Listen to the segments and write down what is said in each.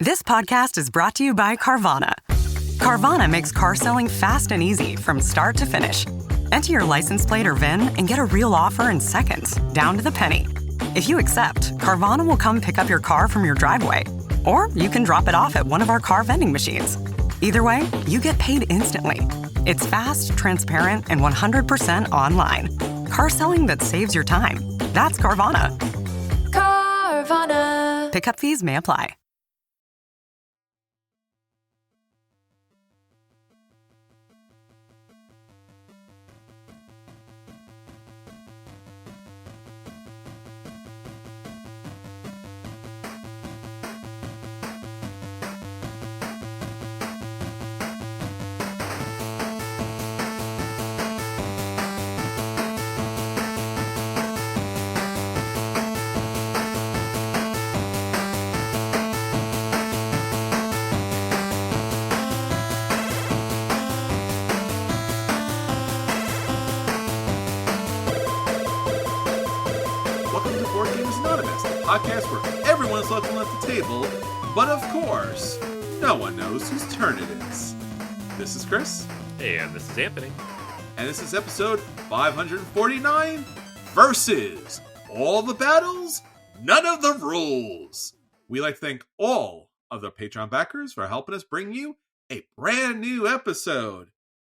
This podcast is brought to you by Carvana. Carvana makes car selling fast and easy from start to finish. Enter your license plate or VIN and get a real offer in seconds, down to the penny. If you accept, Carvana will come pick up your car from your driveway. Or you can drop it off at one of our car vending machines. Either way, you get paid instantly. It's fast, transparent, and 100% online. Car selling that saves your time. That's Carvana. Carvana. Pickup fees may apply. Podcast where everyone's welcome at the table, but of course, no one knows whose turn it is. This is Chris. And this is Anthony. And this is episode 549, Versus All the Battles, None of the Rules. We like to thank all of the Patreon backers for helping us bring you a brand new episode.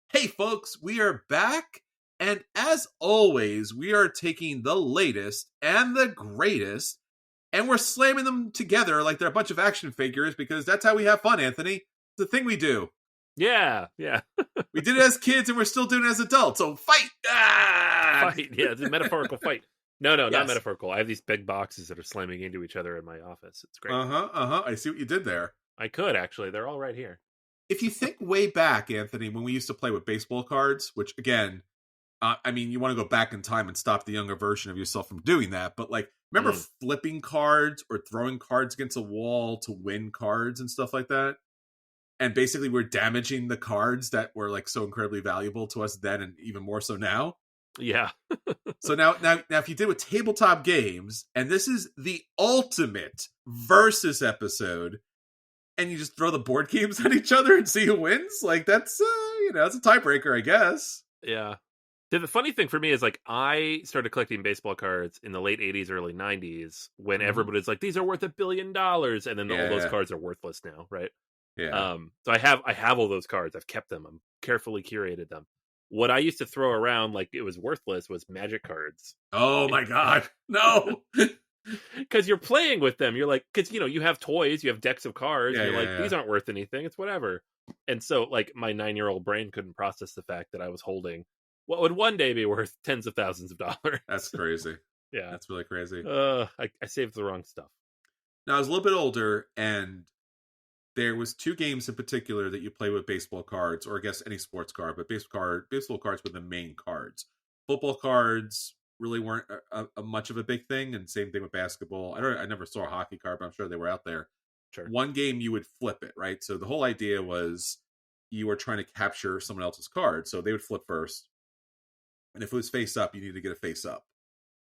Hey folks, we are back, and as always, we are taking the latest and the greatest, and we're slamming them together like they're a bunch of action figures because that's how we have fun, Anthony. It's the thing we do. Yeah. We did it as kids and we're still doing it as adults, so fight! Ah! Fight, yeah, it's a metaphorical fight. No, Yes. Not metaphorical. I have these big boxes that are slamming into each other in my office. It's great. I see what you did there. I could, actually. They're all right here. If you think way back, Anthony, when we used to play with baseball cards, which, again, you want to go back in time and stop the younger version of yourself from doing that, but, like, remember flipping cards or throwing cards against a wall to win cards and stuff like that? And basically we're damaging the cards that were, like, so incredibly valuable to us then and even more so now? Yeah. So now, if you did with tabletop games, and this is the ultimate versus episode, and you just throw the board games at each other and see who wins, like, that's, that's a tiebreaker, I guess. Yeah. The funny thing for me is, like, I started collecting baseball cards in the late 80s, early 90s, when everybody's like, these are worth $1 billion, and then all those cards are worthless now, right? Yeah. So I have all those cards. I've kept them. I'm carefully curated them. What I used to throw around like it was worthless was magic cards. Oh my god, no! Because you're playing with them. You're like, because, you have toys, you have decks of cards. Yeah, these aren't worth anything. It's whatever. And so, like, my 9-year-old brain couldn't process the fact that I was holding what would one day be worth tens of thousands of dollars. That's crazy. Yeah. That's really crazy. I saved the wrong stuff. Now, I was a little bit older, and there was 2 games in particular that you play with baseball cards, or I guess any sports card, but baseball cards were the main cards. Football cards really weren't a much of a big thing, and same thing with basketball. I never saw a hockey card, but I'm sure they were out there. Sure. One game you would flip it, right? So the whole idea was you were trying to capture someone else's card, so they would flip first. And if it was face up, you need to get a face up.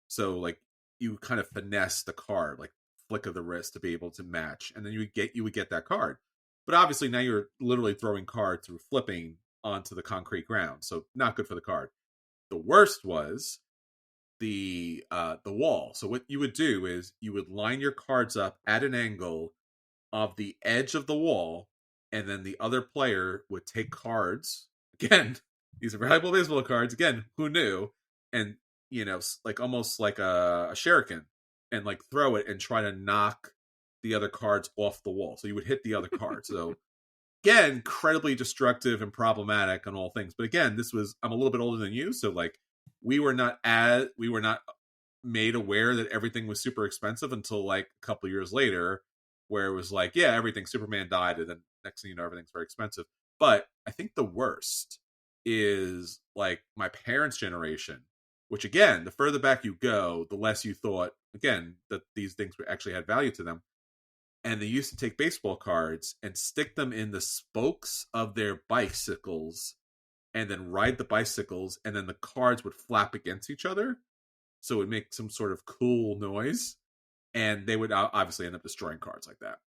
So, like, you kind of finesse the card, like flick of the wrist to be able to match, and then you would get that card. But obviously now you're literally throwing cards through flipping onto the concrete ground, so not good for the card. The worst was the wall. So what you would do is you would line your cards up at an angle of the edge of the wall, and then the other player would take cards. Again, these are valuable baseball cards. Again, who knew? And, like almost like a shuriken, and like throw it and try to knock the other cards off the wall. So you would hit the other card. So again, incredibly destructive and problematic on all things. But again, I'm a little bit older than you. So, like, we were not made aware that everything was super expensive until like a couple years later, where it was like, yeah, Superman died. And then next thing you know, everything's very expensive. But I think the worst is like my parents' generation, which, again, the further back you go, the less you thought, again, that these things actually had value to them. And they used to take baseball cards and stick them in the spokes of their bicycles and then ride the bicycles, and then the cards would flap against each other. So it would make some sort of cool noise. And they would obviously end up destroying cards like that.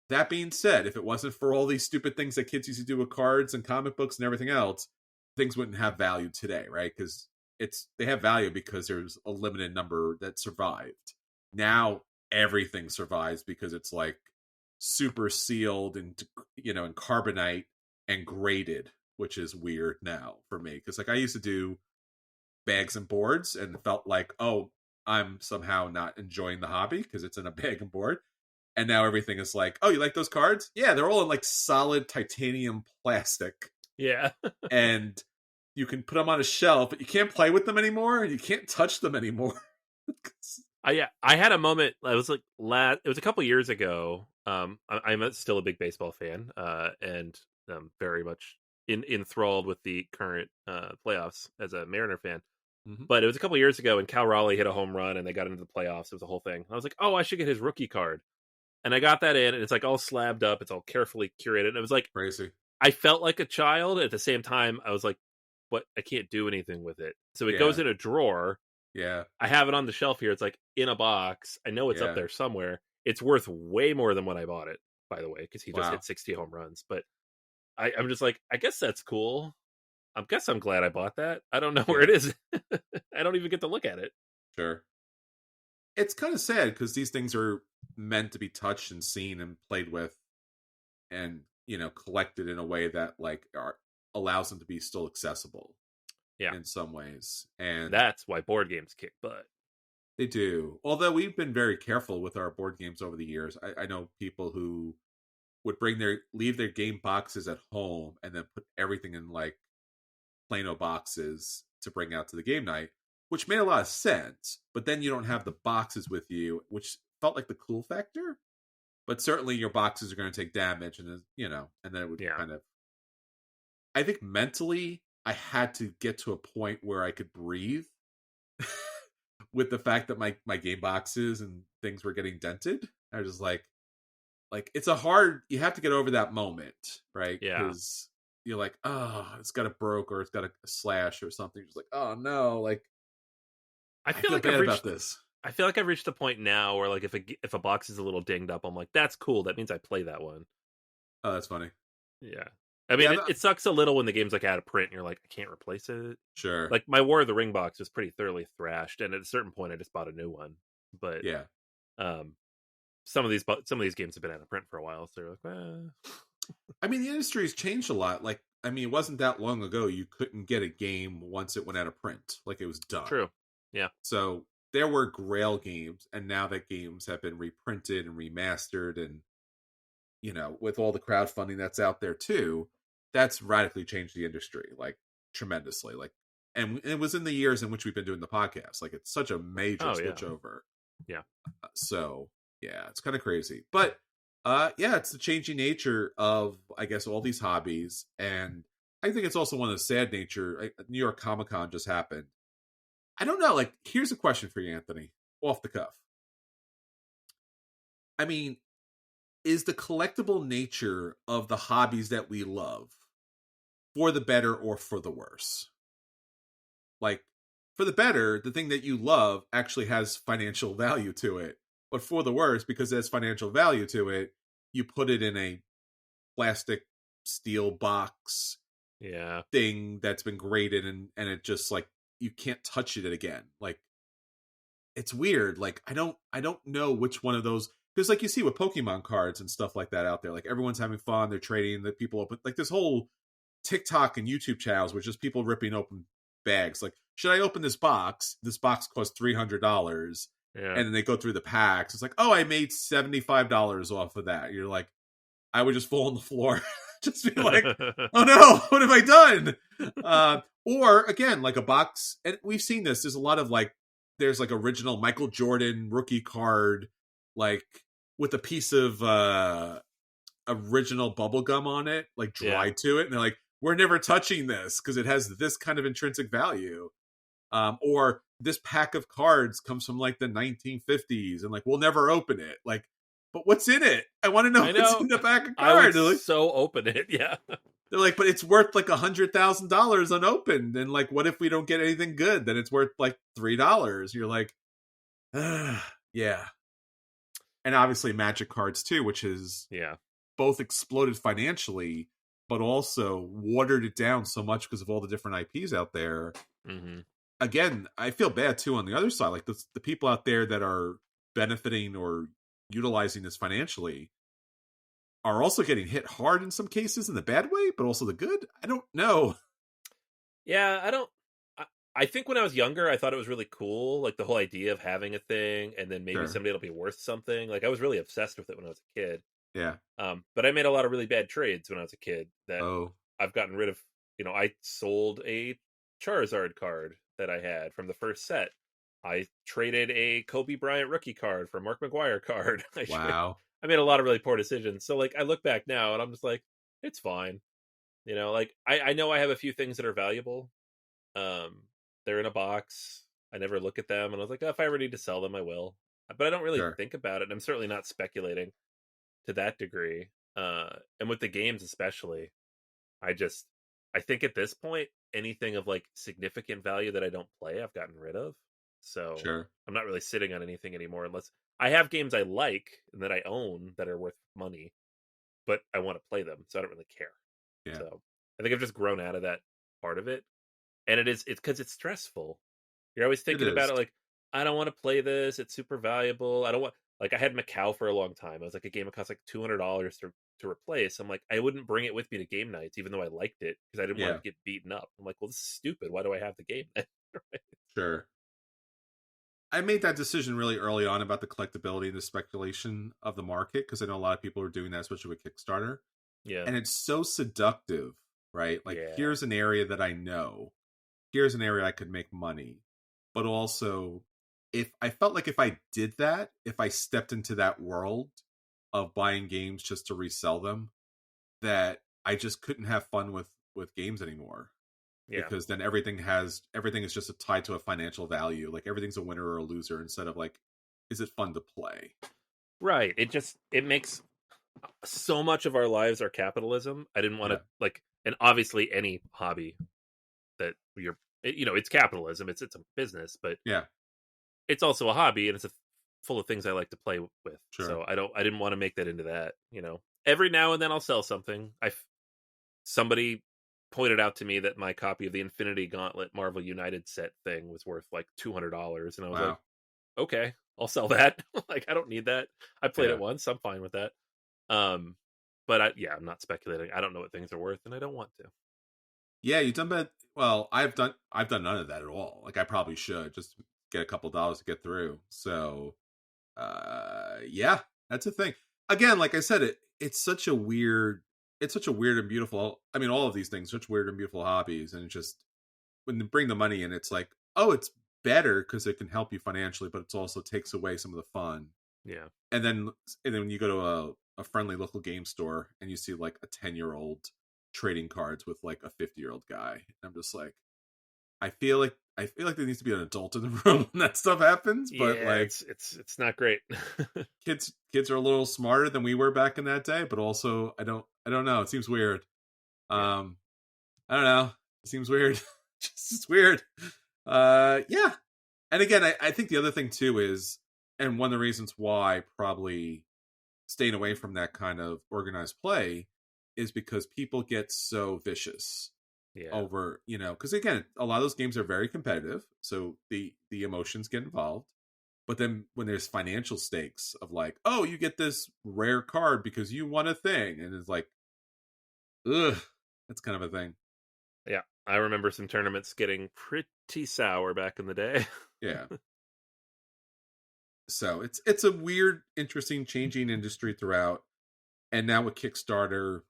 that being said, if it wasn't for all these stupid things that kids used to do with cards and comic books and everything else, things wouldn't have value today, right? Because they have value because there's a limited number that survived. Now everything survives because it's like super sealed and, you know, in carbonite and graded, which is weird now for me. Because like I used to do bags and boards and felt like, oh, I'm somehow not enjoying the hobby because it's in a bag and board. And now everything is like, oh, you like those cards? Yeah, they're all in like solid titanium plastic. Yeah. And you can put them on a shelf, but you can't play with them anymore. And you can't touch them anymore. I had a moment. I was like, it was a couple years ago. I'm still a big baseball fan, and very much enthralled with the current playoffs as a Mariner fan. Mm-hmm. But it was a couple years ago, and Cal Raleigh hit a home run, and they got into the playoffs. It was a whole thing. I was like, oh, I should get his rookie card. And I got that in, and it's like all slabbed up. It's all carefully curated. And it was like crazy. I felt like a child. At the same time, I was like, "What? I can't do anything with it." So it goes in a drawer. Yeah, I have it on the shelf here. It's like in a box. I know it's up there somewhere. It's worth way more than when I bought it, by the way, because he just hit 60 home runs. But I'm just like, I guess that's cool. I guess I'm glad I bought that. I don't know where it is. I don't even get to look at it. Sure. It's kind of sad because these things are meant to be touched and seen and played with and, you know, collected in a way that like allows them to be still accessible in some ways. And that's why board games kick butt. They do. Although we've been very careful with our board games over the years. I know people who would leave their game boxes at home and then put everything in like Plano boxes to bring out to the game night, which made a lot of sense. But then you don't have the boxes with you, which felt like the cool factor. But certainly your boxes are going to take damage, and you know, and then it would kind of. I think mentally, I had to get to a point where I could breathe with the fact that my game boxes and things were getting dented. I was just like it's you have to get over that moment, right? Yeah. Because you're like, oh, it's got a broke or it's got a slash or something. You're just like, oh no, like I feel like bad about this. I feel like I've reached a point now where like if a box is a little dinged up, I'm like, that's cool. That means I play that one. Oh, that's funny. Yeah. I mean, it sucks a little when the game's like out of print and you're like, I can't replace it. Sure. Like my War of the Ring box was pretty thoroughly thrashed, and at a certain point, I just bought a new one. But yeah, some of these games have been out of print for a while, so you're like, I mean, the industry's changed a lot. Like, I mean, it wasn't that long ago you couldn't get a game once it went out of print. Like, it was done. True. Yeah. So there were Grail games, and now that games have been reprinted and remastered, and you know, with all the crowdfunding that's out there too, that's radically changed the industry, like tremendously. Like, and it was in the years in which we've been doing the podcast. Like, it's such a major switch over. Yeah. So yeah, it's kind of crazy, but yeah, it's the changing nature of, I guess, all these hobbies, and I think it's also one of the sad nature. New York Comic Con just happened. I don't know. Like, here's a question for you, Anthony, off the cuff. I mean, is the collectible nature of the hobbies that we love for the better or for the worse? Like, for the better, the thing that you love actually has financial value to it. But for the worse, because there's financial value to it, you put it in a plastic steel box thing that's been graded, and it just like, you can't touch it again. Like, it's weird. Like, I don't know which one of those, because like you see with Pokemon cards and stuff like that out there, like everyone's having fun, they're trading, that people open, like this whole TikTok and YouTube channels where just people ripping open bags. Like, should I open this box? This box costs $300. And then they go through the packs. It's like, oh, I made $75 off of that. You're like, I would just fall on the floor. Just be like, oh no, what have I done? Or again, like a box, and we've seen this. There's a lot of like, there's like original Michael Jordan rookie card, like with a piece of original bubble gum on it, like dried to it. And they're like, we're never touching this because it has this kind of intrinsic value. Or this pack of cards comes from like the 1950s and like, we'll never open it. Like, but what's in it? I want to know what's in the pack of cards. I would like, so open it. Yeah. They're like, but it's worth like $100,000 unopened. And like, what if we don't get anything good? Then it's worth like $3. You're like, yeah. And obviously Magic cards too, which is both exploded financially, but also watered it down so much because of all the different IPs out there. Mm-hmm. Again, I feel bad too on the other side. Like the people out there that are benefiting or utilizing this financially are also getting hit hard in some cases in the bad way, but also the good. I don't know. Yeah, I don't. I think when I was younger, I thought it was really cool, like the whole idea of having a thing, and then maybe Sure. someday it'll be worth something. Like I was really obsessed with it when I was a kid. Yeah. But I made a lot of really bad trades when I was a kid that Oh. I've gotten rid of. I sold a Charizard card that I had from the first set. I traded a Kobe Bryant rookie card for a Mark McGuire card. Wow. I made a lot of really poor decisions. So like I look back now and I'm just like, it's fine. Like I know I have a few things that are valuable. They're in a box. I never look at them, and I was like, oh, if I ever need to sell them, I will. But I don't really Sure. think about it. And I'm certainly not speculating to that degree. And with the games especially, I think at this point, anything of like significant value that I don't play, I've gotten rid of. So Sure. I'm not really sitting on anything anymore unless I have games I like and that I own that are worth money, but I want to play them, so I don't really care. Yeah. So I think I've just grown out of that part of it. And it's because it's stressful. You're always thinking about it like, I don't want to play this. It's super valuable. I don't want, like, I had Macau for a long time. It was like a game that cost like $200 to replace. I'm like, I wouldn't bring it with me to game nights, even though I liked it, because I didn't want to get beaten up. I'm like, well, this is stupid. Why do I have the game then? Right? Sure. I made that decision really early on about the collectability and the speculation of the market, because I know a lot of people are doing that, especially with Kickstarter. Yeah. And it's so seductive, right? Like, here's an area that I know. Here's an area I could make money. But also, if I felt like if I did that, if I stepped into that world of buying games just to resell them, that I just couldn't have fun with games anymore. Yeah. Because then everything is just tied to a financial value. Like, everything's a winner or a loser instead of like, is it fun to play? Right. It makes so much of our lives are capitalism. I didn't want to and obviously any hobby that it's capitalism. It's a business, but it's also a hobby, and it's full of things I like to play with. Sure. So I didn't want to make that into that. Every now and then I'll sell something. Somebody pointed out to me that my copy of the Infinity Gauntlet Marvel United set thing was worth like $200, and I was like, okay, I'll sell that. Like, I don't need that. I played it once. I'm fine with that. But I'm not speculating. I don't know what things are worth, and I don't want to. Yeah, you've done bad. Well, I've done none of that at all. Like, I probably should just get a couple dollars to get through. So, that's a thing. Again, like I said, it's such a weird and beautiful. I mean, all of these things, such weird and beautiful hobbies, and it's just when they bring the money in, it's like, oh, it's better because it can help you financially, but it also takes away some of the fun. Yeah. And then when you go to a friendly local game store and you see like a 10-year-old trading cards with like a 50-year-old guy, I'm just like, I feel like there needs to be an adult in the room when that stuff happens. But like, it's not great. kids are a little smarter than we were back in that day, but also I don't know. It seems weird. I don't know. It seems weird. It's weird. Yeah. And again, I think the other thing too is, and one of the reasons why probably staying away from that kind of organized play is because people get so vicious over, because again, a lot of those games are very competitive. So the emotions get involved. But then when there's financial stakes of like, oh, you get this rare card because you won a thing. And it's like, ugh, that's kind of a thing. Yeah. I remember some tournaments getting pretty sour back in the day. Yeah. So it's a weird, interesting, changing industry throughout. And now with Kickstarter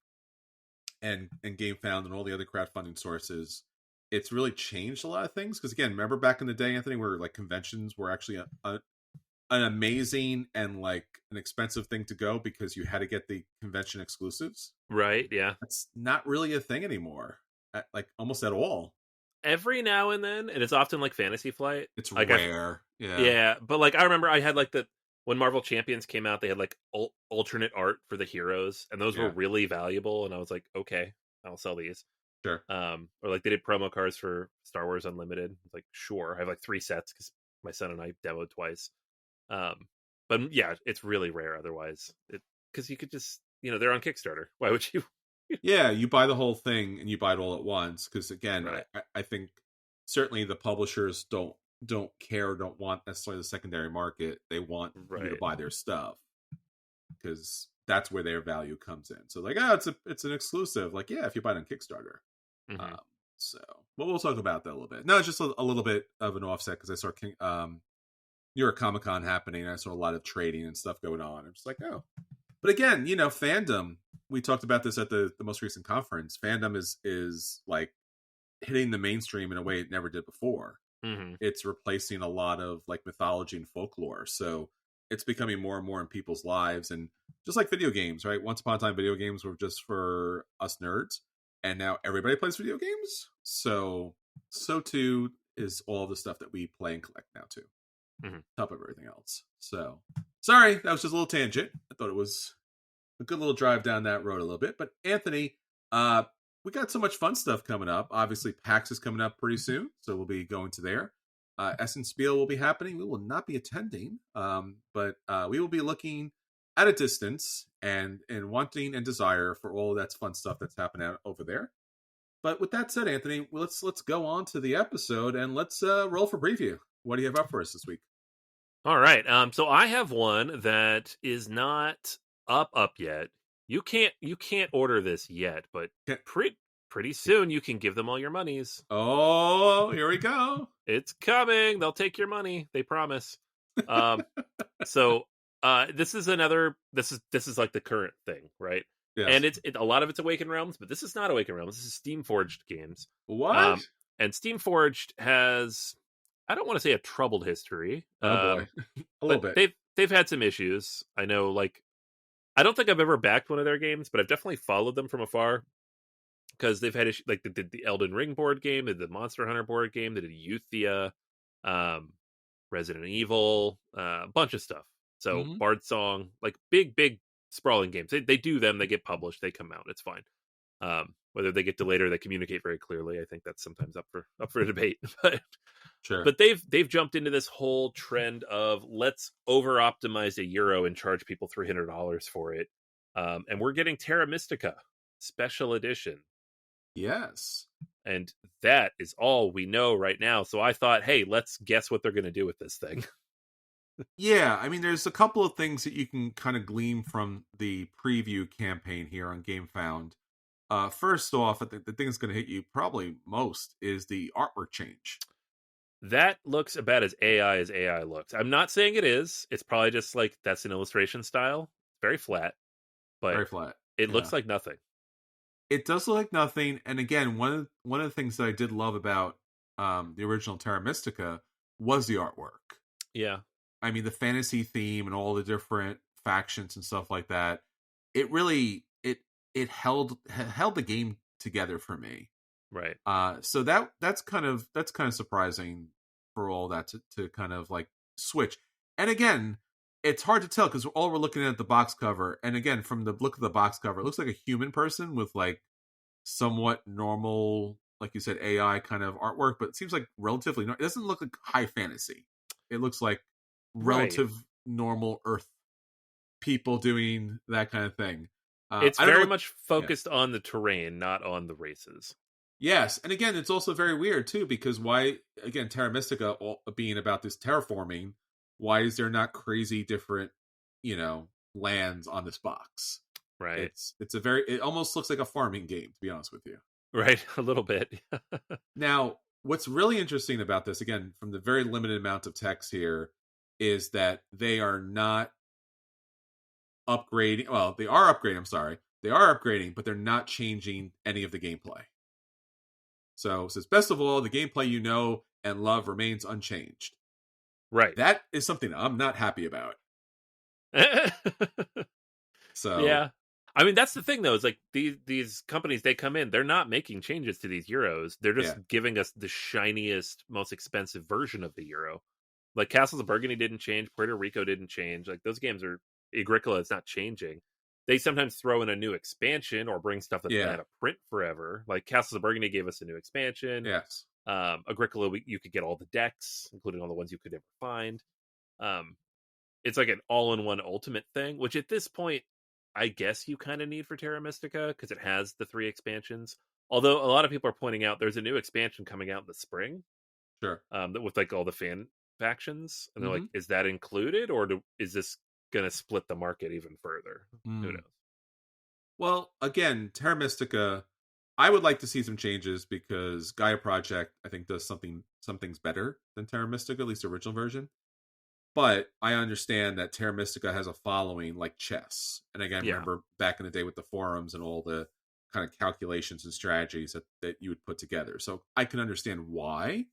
and GameFound and all the other crowdfunding sources, it's really changed a lot of things. Because again, remember back in the day, Anthony, where like conventions were actually an amazing and like an expensive thing to go because you had to get the convention exclusives. Right. Yeah. That's not really a thing anymore. Like almost at all. Every now and then, and it's often like Fantasy Flight. It's like rare. Yeah. But like I remember I had like when Marvel Champions came out, they had like alternate art for the heroes, and those were really valuable. And I was like, okay, I'll sell these. Sure. Or like they did promo cards for Star Wars Unlimited. It's like, sure, I have like 3 sets because my son and I demoed twice. But yeah, it's really rare otherwise. Because you could just they're on Kickstarter. Why would you? Yeah, you buy the whole thing and you buy it all at once. Because again, Right. I think certainly the publishers don't care, don't want necessarily the secondary market. They want you to buy their stuff because that's where their value comes in. So like, it's an exclusive. Like, yeah, if you buy it on Kickstarter. Mm-hmm. So, but we'll talk about that a little bit. No, it's just a little bit of an offset because I saw New York Comic Con happening. And I saw a lot of trading and stuff going on. I'm just like, oh. But again, fandom. We talked about this at the most recent conference. Fandom is like hitting the mainstream in a way it never did before. Mm-hmm. It's replacing a lot of like mythology and folklore. So it's becoming more and more in people's lives. And just like video games, right? Once upon a time, video games were just for us nerds. And now everybody plays video games. So too is all the stuff that we play and collect now too. Mm-hmm. Top of everything else. So sorry, that was just a little tangent. I thought it was a good little drive down that road a little bit. But Anthony, we got so much fun stuff coming up. Obviously, PAX is coming up pretty soon, so we'll be going to there. Essen Spiel will be happening. We will not be attending, but we will be looking at a distance and wanting and desire for all of that fun stuff that's happening over there. But with that said, Anthony, let's go on to the episode and let's roll for preview. What do you have up for us this week? All right. So I have one that is not up yet. You can't order this yet, but pretty soon you can give them all your monies. Oh, here we go. It's coming. They'll take your money. They promise. So this is like the current thing, right? Yes. And a lot of it's Awakened Realms, but this is not Awakened Realms. This is Steamforged games. What? And Steamforged has, I don't want to say a troubled history. Oh boy, a little bit. They've had some issues. I know, like, I don't think I've ever backed one of their games, but I've definitely followed them from afar because they've had issues. Like they did the Elden Ring board game, they did the Monster Hunter board game, they did Euthia, Resident Evil, a bunch of stuff. So Bard Song, like big sprawling games. They do them. They get published. They come out. It's fine. Whether they get delayed or they communicate very clearly, I think that's sometimes up for debate. But sure. But they've jumped into this whole trend of let's over optimize a euro and charge people $300 for it. And we're getting Terra Mystica special edition. Yes. And that is all we know right now. So I thought, hey, let's guess what they're going to do with this thing. Yeah, I mean, there's a couple of things that you can kind of glean from the preview campaign here on GameFound. First off, I think the thing that's going to hit you probably most is the artwork change. That looks about as AI looks. I'm not saying it is. It's probably just like that's an illustration style. Very flat. But very flat. It looks like nothing. It does look like nothing. And again, one of the things that I did love about the original Terra Mystica was the artwork. Yeah. I mean, the fantasy theme and all the different factions and stuff like that. It really it held the game together for me. Right. So that's kind of surprising for all that to kind of like switch. And again, it's hard to tell because all we're looking at the box cover, and again, from the look of the box cover, it looks like a human person with like somewhat normal, like you said, AI kind of artwork, but it seems like relatively. It doesn't look like high fantasy. It looks like relative normal Earth people doing that kind of thing. It's very much focused on the terrain, not on the races. Yes, and again, it's also very weird too because why? Again, Terra Mystica being about this terraforming, why is there not crazy different, lands on this box? Right. It almost looks like a farming game, to be honest with you. Right, a little bit. Now, what's really interesting about this, again, from the very limited amount of text here, is that they are not upgrading. Well, they are upgrading. I'm sorry, they are upgrading, but they're not changing any of the gameplay. So it says, best of all, the gameplay you know and love remains unchanged. Right. That is something I'm not happy about. So yeah. I mean, that's the thing, though. Is like these companies, they come in, they're not making changes to these euros. They're just giving us the shiniest, most expensive version of the euro. Like Castles of Burgundy didn't change. Puerto Rico didn't change. Like those games are Agricola. It's not changing. They sometimes throw in a new expansion or bring stuff that's been out of print forever. Like Castles of Burgundy gave us a new expansion. Yes. Agricola, you could get all the decks, including all the ones you could ever find. It's like an all-in-one ultimate thing, which at this point, I guess you kind of need for Terra Mystica because it has the 3 expansions. Although a lot of people are pointing out there's a new expansion coming out in the spring. Sure. With like all the fan factions, and they're like, Mhm. is that included, or is this going to split the market even further? Who knows? Well, again, Terra Mystica, I would like to see some changes because Gaia Project, I think, does some things better than Terra Mystica, at least the original version. But I understand that Terra Mystica has a following like chess. And again, Yeah. remember back in the day with the forums and all the kind of calculations and strategies that you would put together. So I can understand why.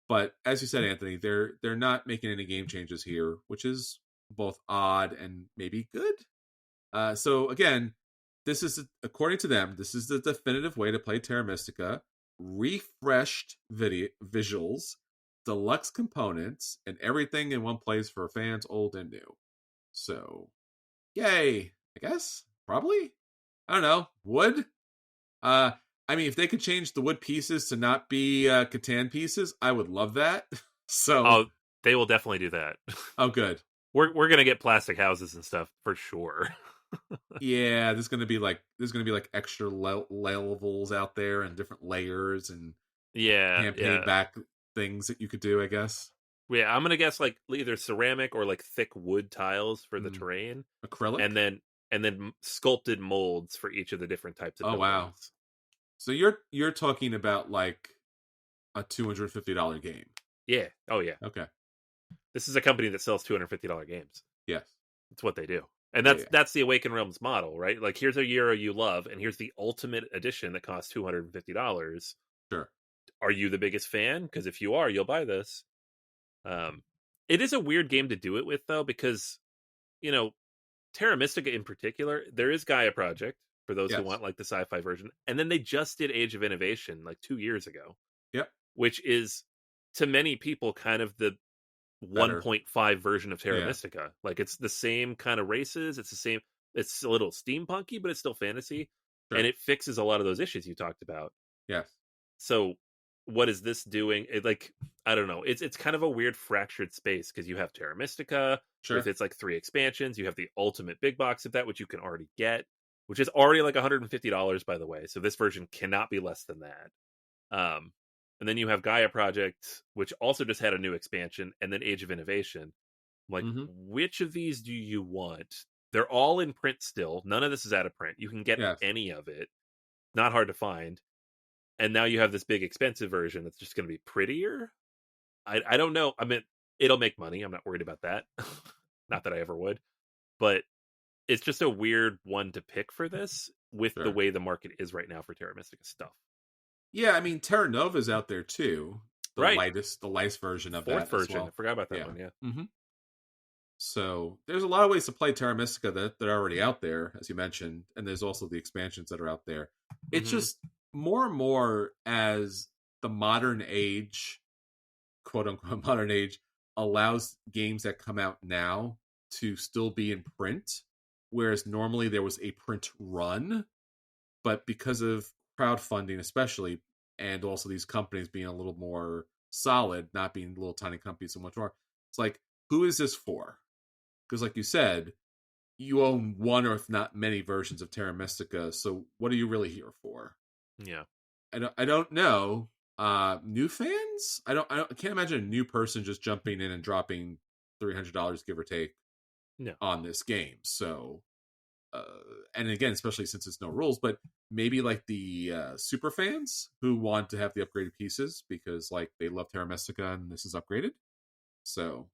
But as you said, Anthony, they're not making any game changes here, which is both odd and maybe good. So again, this is, according to them, this is the definitive way to play Terra Mystica. Refreshed visuals, deluxe components, and everything in one place for fans old and new. So, yay, I guess. Probably. I don't know. Wood? I mean, if they could change the wood pieces to not be Catan pieces, I would love that. So, they will definitely do that. Oh, good. We're gonna get plastic houses and stuff for sure. Yeah, there's gonna be like extra levels out there and different layers and hand back things that you could do, I guess. Yeah, I'm gonna guess like either ceramic or like thick wood tiles for the terrain, acrylic, and then sculpted molds for each of the different types of buildings. Wow. So you're talking about like a $250 game. Yeah. Oh yeah. Okay. This is a company that sells $250 games. Yes. That's what they do. And that's the Awaken Realms model, right? Like, here's a Euro you love, and here's the ultimate edition that costs $250. Sure. Are you the biggest fan? Because if you are, you'll buy this. It is a weird game to do it with, though, because, you know, Terra Mystica in particular, there is Gaia Project, for those who want, like, the sci-fi version. And then they just did Age of Innovation, like, 2 years ago. Yep. Which is, to many people, kind of the 1.5 version of Terra Mystica. Like, it's the same kind of races, it's the same, it's a little steampunky, but it's still fantasy. Sure. And it fixes a lot of those issues you talked about. Yes. So what is this doing? It, like, I don't know, it's kind of a weird fractured space, because you have Terra Mystica with its like 3 expansions, you have the ultimate big box of that, which you can already get, which is already like $150, by the way, so this version cannot be less than that. And then you have Gaia Project, which also just had a new expansion, and then Age of Innovation. Like, which of these do you want? They're all in print still. None of this is out of print. You can get any of it. Not hard to find. And now you have this big expensive version that's just going to be prettier. I don't know. I mean, it'll make money. I'm not worried about that. Not that I ever would. But it's just a weird one to pick for this with the way the market is right now for Terra Mystica stuff. Yeah, I mean, Terra Nova's out there too. The right. lightest version of Fourth that version. as well. I forgot about that one, yeah. Mm-hmm. So there's a lot of ways to play Terra Mystica that are already out there, as you mentioned, and there's also the expansions that are out there. It's just more and more as the modern age, quote unquote modern age, allows games that come out now to still be in print, whereas normally there was a print run, but because of crowdfunding especially, and also these companies being a little more solid, not being little tiny companies so much more, it's like, who is this for? Because like you said, you own one or if not many versions of Terra Mystica, so what are you really here for? Yeah. I don't know. New fans? I can't imagine a new person just jumping in and dropping $300 give or take on this game. So and again, especially since it's no rules, but maybe like the super fans who want to have the upgraded pieces because like they love Terra Mystica and this is upgraded. So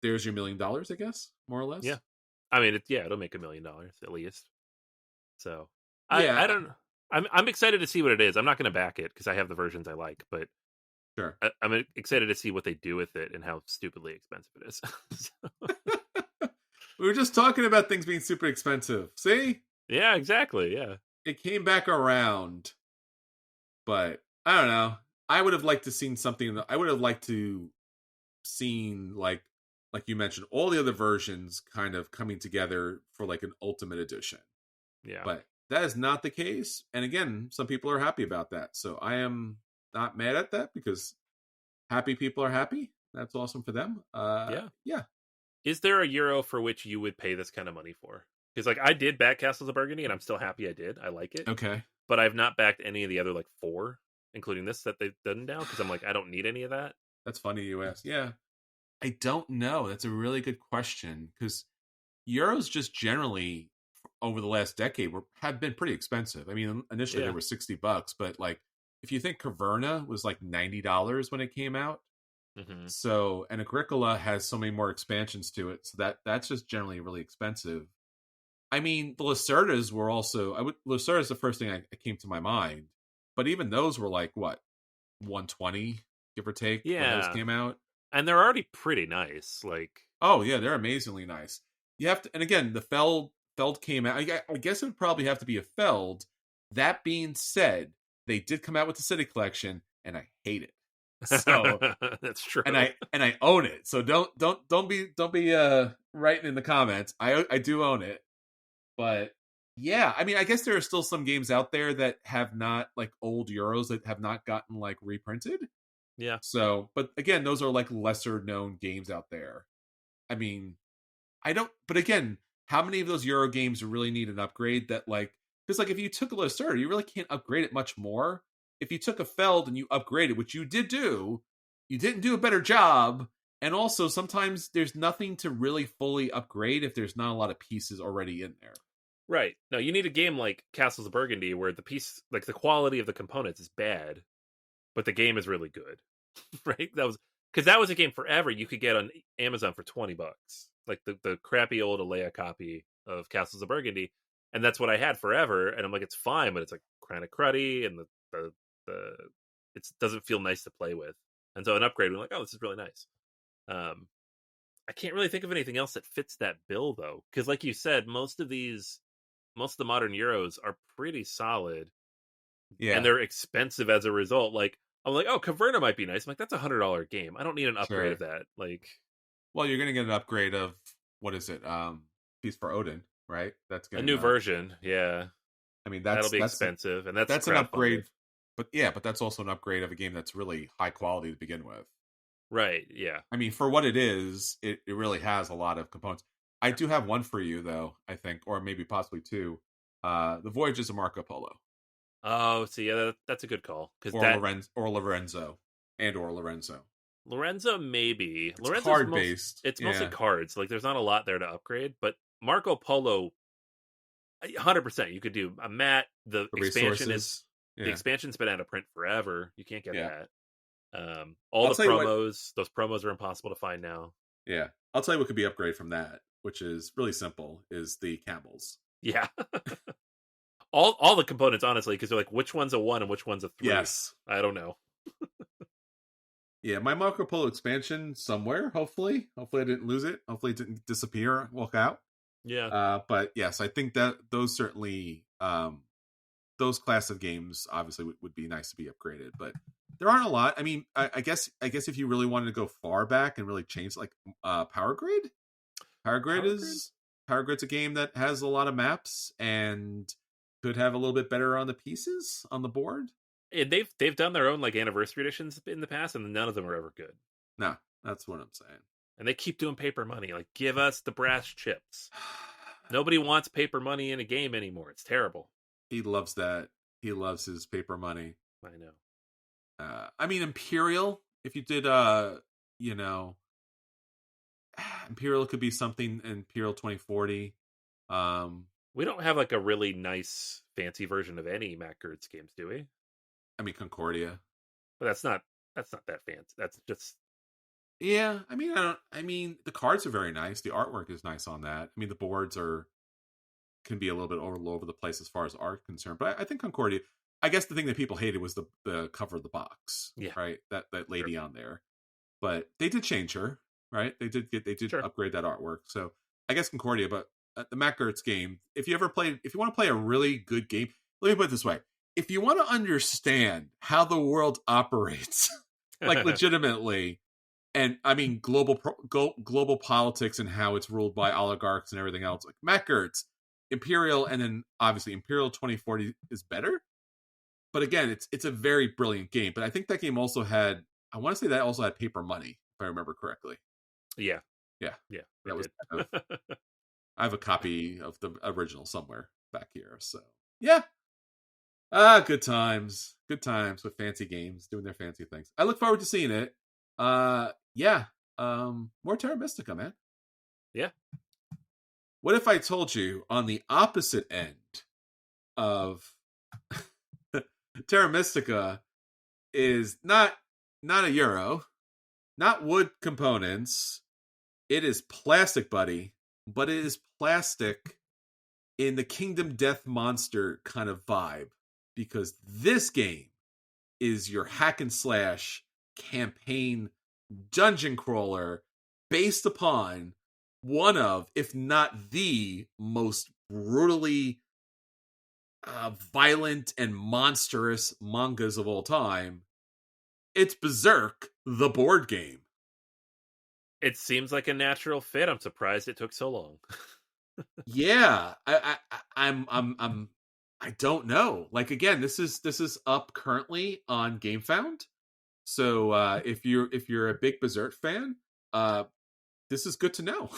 there's your $1 million, I guess, more or less. Yeah, I mean, it'll make $1 million at least. So I don't know. I'm excited to see what it is. I'm not going to back it because I have the versions I like, but sure, I'm excited to see what they do with it and how stupidly expensive it is. We were just talking about things being super expensive. See? Yeah, exactly. Yeah. It came back around. But I don't know. I would have liked to seen something. I would have liked to seen like you mentioned, all the other versions kind of coming together for like an ultimate edition. Yeah. But that is not the case. And again, some people are happy about that. So I am not mad at that because happy people are happy. That's awesome for them. Yeah. Is there a Euro for which you would pay this kind of money for? Because like I did back Castles of Burgundy, and I'm still happy I did. I like it. Okay. But I've not backed any of the other like 4, including this that they've done now, because I'm like, I don't need any of that. That's funny you asked. Yeah. I don't know. That's a really good question, because Euros just generally over the last decade have been pretty expensive. I mean, initially they were $60, but like if you think Caverna was like $90 when it came out, so and Agricola has so many more expansions to it, so that's just generally really expensive. I mean, the Lacerdas were also Lacerda's the first thing that came to my mind, but even those were like what 120 give or take when those came out, and they're already pretty nice. Like, oh yeah, they're amazingly nice. You have to, and again, the Feld came out. I guess it would probably have to be a Feld. That being said, they did come out with the City Collection, and I hate it. So that's true, and I own it. So don't be writing in the comments. I do own it, but yeah, I mean, I guess there are still some games out there that have not, like old Euros that have not gotten like reprinted. Yeah. So, but again, those are like lesser known games out there. I mean, but again, how many of those Euro games really need an upgrade that like, because like if you took a Lacerda, you really can't upgrade it much more. If you took a Feld and you upgraded, which you did do, you didn't do a better job. And also sometimes there's nothing to really fully upgrade if there's not a lot of pieces already in there. Right. No, you need a game like Castles of Burgundy where the piece, like the quality of the components is bad, but the game is really good. Right? That was a game forever you could get on Amazon for $20. Like the crappy old Alea copy of Castles of Burgundy. And that's what I had forever. And I'm like, it's fine, but it's like kind of cruddy and it doesn't feel nice to play with. And so an upgrade, we're like, oh, this is really nice. I can't really think of anything else that fits that bill though. Because like you said, most of the modern Euros are pretty solid. Yeah. And they're expensive as a result. Like, I'm like, oh, Caverna might be nice. I'm like, that's $100 game. I don't need an upgrade of that. Like, well, you're gonna get an upgrade of what is it? Piece for Odin, right? That's a new version. Yeah. I mean, that'll be expensive, and that's an upgrade. But yeah, but that's also an upgrade of a game that's really high quality to begin with. Right. Yeah. I mean, for what it is, it really has a lot of components. I do have one for you though, I think, or maybe possibly two. The Voyages of Marco Polo. Oh, so yeah, that's a good call. Lorenzo. Lorenzo, maybe. It's card based. It's mostly cards. Like, there's not a lot there to upgrade. But Marco Polo, 100%. You could do a mat. The expansion the expansion's been out of print forever. You can't get that. All the promos. Those promos are impossible to find now. Yeah, I'll tell you what could be upgraded from that, which is really simple. Is the camels. Yeah. all the components, honestly, because they're like, which one's a 1 and which one's a 3? Yes. I don't know. Yeah, my Marco Polo expansion somewhere, hopefully. Hopefully I didn't lose it. Hopefully it didn't disappear, walk out. Yeah. But yes, I think that those certainly, those class of games obviously would be nice to be upgraded. But there aren't a lot. I mean, I guess if you really wanted to go far back and really change, like Power Grid. Power Grid's a game that has a lot of maps and could have a little bit better on the pieces on the board. They've done their own like anniversary editions in the past, and none of them are ever good. No, that's what I'm saying. And they keep doing paper money. Like, give us the brass chips. Nobody wants paper money in a game anymore. It's terrible. He loves that. He loves his paper money. I know. I mean, Imperial. If you did, Imperial could be something. Imperial 2040. We don't have like a really nice, fancy version of any Matt Gertz games, do we? I mean, Concordia. But that's not that fancy. That's just. Yeah, I mean, the cards are very nice. The artwork is nice on that. I mean, the boards can be a little bit all over the place as far as art concerned. But I think Concordia. I guess the thing that people hated was the cover of the box. Yeah. Right. That lady on there. But they did change her. Right. They did upgrade that artwork. So I guess Concordia. But the Matt Gertz game. If you want to play a really good game, let me put it this way: if you want to understand how the world operates, like legitimately. And I mean, global politics and how it's ruled by oligarchs and everything else. Like Matt Gertz, Imperial, and then obviously Imperial 2040 is better. But again, it's a very brilliant game. But I think that game also had, I want to say that also had paper money, if I remember correctly. Yeah. That was I have a copy of the original somewhere back here. So yeah. Good times. Good times with fancy games, doing their fancy things. I look forward to seeing it. Yeah. More Terra Mystica, man. Yeah. What if I told you on the opposite end of Terra Mystica is not a Euro, not wood components. It is plastic, buddy, but it is plastic in the Kingdom Death Monster kind of vibe, because this game is your hack and slash campaign dungeon crawler based upon one of, if not the most brutally violent and monstrous mangas of all time. It's Berserk, the board game. It seems like a natural fit. I'm surprised it took so long. Yeah, I don't know. Like, again, this is up currently on GameFound. So if you're a big Berserk fan, this is good to know.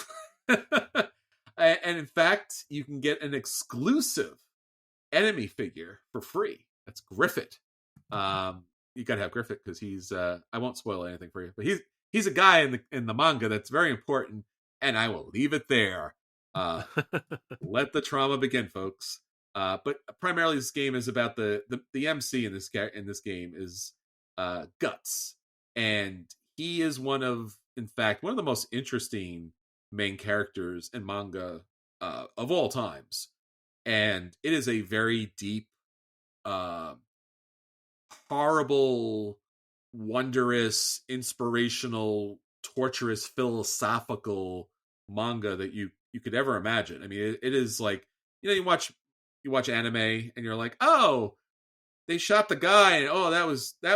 And in fact, you can get an exclusive enemy figure for free. That's Griffith. You gotta have Griffith because he's I won't spoil anything for you, but he's a guy in the manga that's very important, and I will leave it there. Let the trauma begin, folks. But primarily, this game is about the MC in this game is Guts, and he is in fact, one of the most interesting main characters in manga of all times, and it is a very deep, horrible, wondrous, inspirational, torturous, philosophical manga that you could ever imagine. I mean, it is like, you watch anime and you're like, oh, they shot the guy and oh, that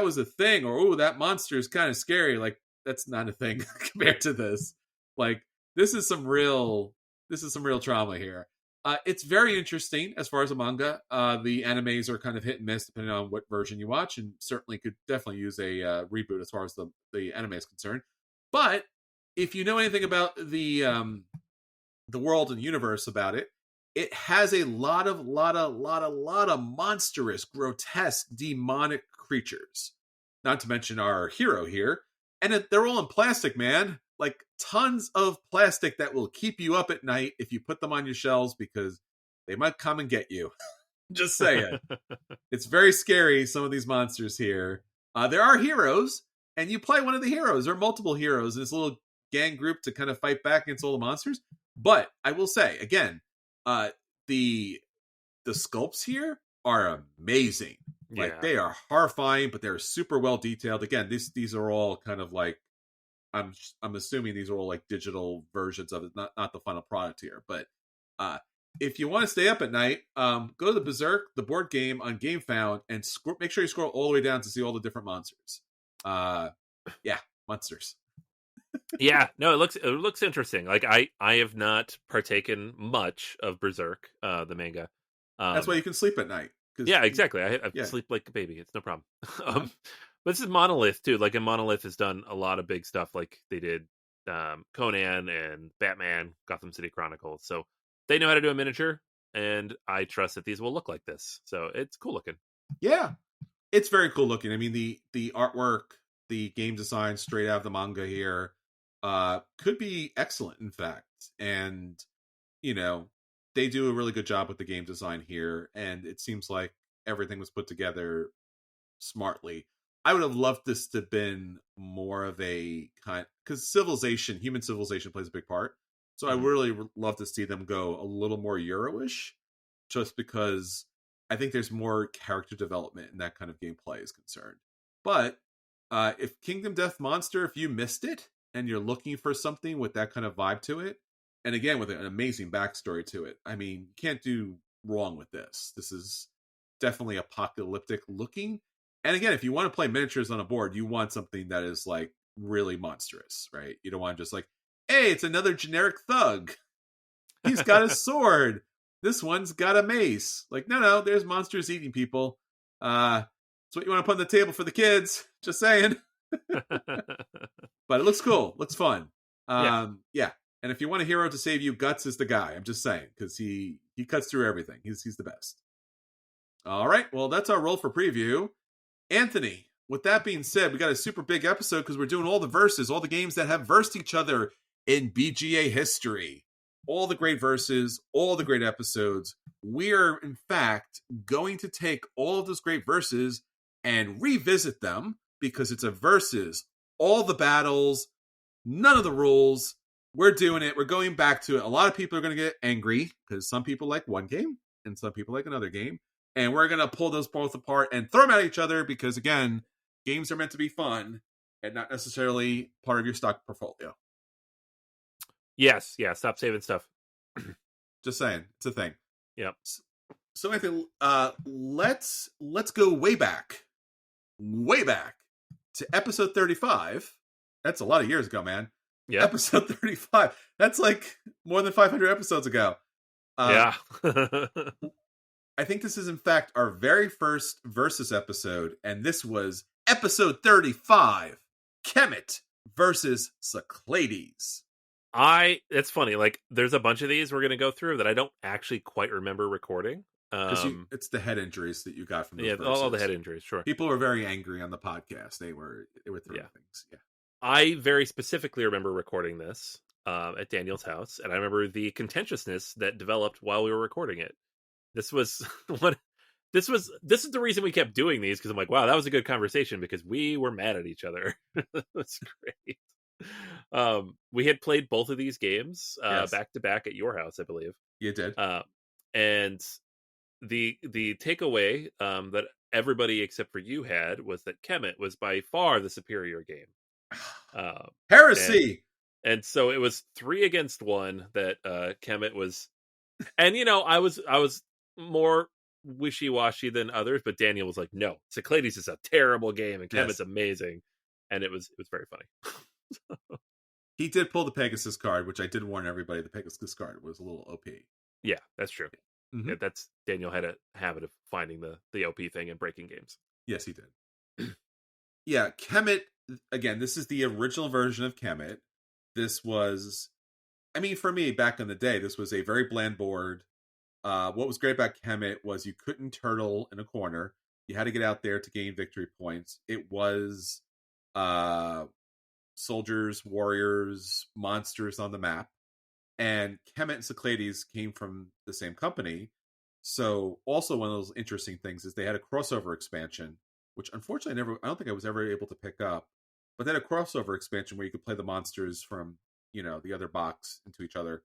was a thing, or oh, that monster is kind of scary. Like, that's not a thing compared to this. Like, this is some real trauma here. It's very interesting as far as a manga. The animes are kind of hit and miss depending on what version you watch, and certainly could definitely use a reboot as far as the anime is concerned. But if you know anything about the world and universe about it, it has a lot of monstrous, grotesque, demonic creatures. Not to mention our hero here, and they're all in plastic, man. Like, tons of plastic that will keep you up at night if you put them on your shelves, because they might come and get you. Just saying. It's very scary, some of these monsters here. There are heroes, and you play one of the heroes. There are multiple heroes in this little gang group to kind of fight back against all the monsters. But I will say, again, the sculpts here are amazing. Like, they are horrifying, but they're super well detailed. Again, these are all kind of like, I'm assuming these are all like digital versions of it, not the final product here. But if you want to stay up at night, go to the Berserk, the board game on GameFound, and make sure you scroll all the way down to see all the different monsters. Yeah, monsters. Yeah, no, it looks interesting. Like, I have not partaken much of Berserk, the manga. That's why you can sleep at night. Yeah, exactly. I sleep like a baby. It's no problem. But this is Monolith too. Like, and Monolith has done a lot of big stuff. Like, they did Conan and Batman, Gotham City Chronicles. So they know how to do a miniature, and I trust that these will look like this. So it's cool looking. Yeah, it's very cool looking. I mean, the artwork, the game design straight out of the manga here could be excellent, in fact. And, they do a really good job with the game design here, and it seems like everything was put together smartly. I would have loved this to have been more of a kind, because human civilization plays a big part. So I really love to see them go a little more Euro-ish, just because I think there's more character development in that kind of gameplay is concerned. But if Kingdom Death Monster, if you missed it and you're looking for something with that kind of vibe to it, and again with an amazing backstory to it, I mean, you can't do wrong with this. This is definitely apocalyptic looking. And again, if you want to play miniatures on a board, you want something that is like really monstrous, right? You don't want to just like, hey, it's another generic thug. He's got a sword. This one's got a mace. Like, no, there's monsters eating people. That's what you want to put on the table for the kids. Just saying. But it looks cool. Looks fun. Yeah. And if you want a hero to save you, Guts is the guy. I'm just saying, because he cuts through everything. He's the best. All right, well, that's our roll for preview. Anthony, with that being said, we got a super big episode because we're doing all the verses, all the games that have versed each other in BGA history. All the great verses, all the great episodes. We are, in fact, going to take all of those great verses and revisit them because it's a versus. All the battles, none of the rules. We're doing it. We're going back to it. A lot of people are going to get angry because some people like one game and some people like another game. And we're going to pull those both apart and throw them at each other because, again, games are meant to be fun and not necessarily part of your stock portfolio. Yes. Yeah. Stop saving stuff. Just saying. It's a thing. Yep. So, Anthony, let's go way back to episode 35. That's a lot of years ago, man. Yeah. Episode 35. That's like more than 500 episodes ago. Yeah. I think this is, in fact, our very first Versus episode, and this was episode 35, Kemet versus Cyclades. It's funny, like, there's a bunch of these we're going to go through that I don't actually quite remember recording. Because it's the head injuries that you got from those verses. All the head injuries, sure. People were very angry on the podcast. They were throwing things. Yeah. I very specifically remember recording this at Daniel's house, and I remember the contentiousness that developed while we were recording it. This was this is the reason we kept doing these, because I'm like, wow, that was a good conversation because we were mad at each other. That's great. We had played both of these games back to back at your house, I believe. You did. And the takeaway that everybody except for you had was that Kemet was by far the superior game. Heresy. And so it was 3 against 1 that Kemet was. And I was more wishy-washy than others, but Daniel was like, no, Cyclades is a terrible game and Kemet's amazing. And it was very funny. He did pull the Pegasus card, which I did warn everybody the Pegasus card was a little OP. Yeah, that's true. Mm-hmm. Yeah, Daniel had a habit of finding the OP thing and breaking games. Yes, he did. Yeah, Kemet, again, this is the original version of Kemet. This was, I mean, for me, back in the day, this was a very bland board. What was great about Kemet was you couldn't turtle in a corner. You had to get out there to gain victory points. It was soldiers, warriors, monsters on the map. And Kemet and Cyclades came from the same company. So also one of those interesting things is they had a crossover expansion, which unfortunately I don't think I was ever able to pick up. But they had a crossover expansion where you could play the monsters from, the other box into each other.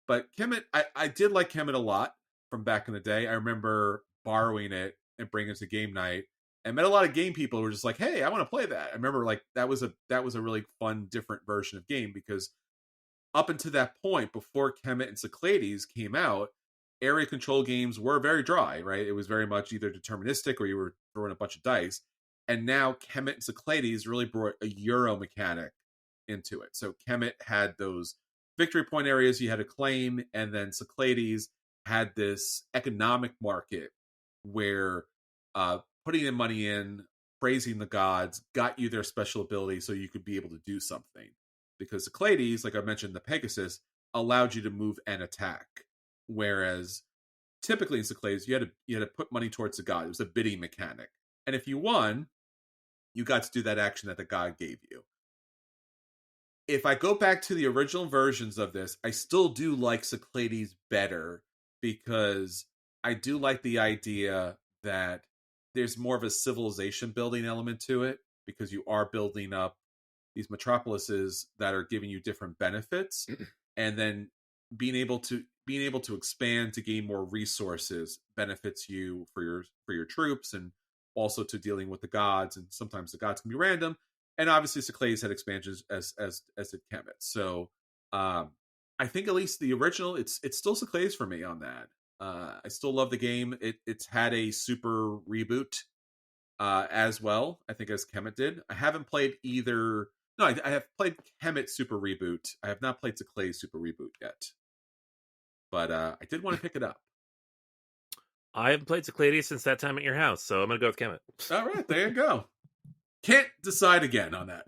But Kemet, I did like Kemet a lot from back in the day. I remember borrowing it and bringing it to game night. And met a lot of game people who were just like, hey, I want to play that. I remember that was a really fun, different version of game because up until that point, before Kemet and Cyclades came out, area control games were very dry, right? It was very much either deterministic or you were throwing a bunch of dice. And now Kemet and Cyclades really brought a Euro mechanic into it. So Kemet had those victory point areas you had to claim, and then Cyclades had this economic market where putting in money in, praising the gods, got you their special ability so you could be able to do something. Because Cyclades, like I mentioned, the Pegasus, allowed you to move and attack. Whereas typically in Cyclades, you had to put money towards the god. It was a bidding mechanic. And if you won, you got to do that action that the god gave you. If I go back to the original versions of this, I still do like Cyclades better because I do like the idea that there's more of a civilization building element to it because you are building up these metropolises that are giving you different benefits, and then being able to expand to gain more resources benefits you for your troops and also to dealing with the gods, and sometimes the gods can be random. And obviously Cyclades had expansions as did Kemet. So I think at least the original, it's still Cyclades for me on that. I still love the game. It's had a super reboot as well, I think, as Kemet did. I haven't played either. No, I have played Kemet Super Reboot. I have not played Cyclades Super Reboot yet. But I did want to pick it up. I haven't played Cyclades since that time at your house, so I'm going to go with Kemet. All right, there you go. Can't decide again on that.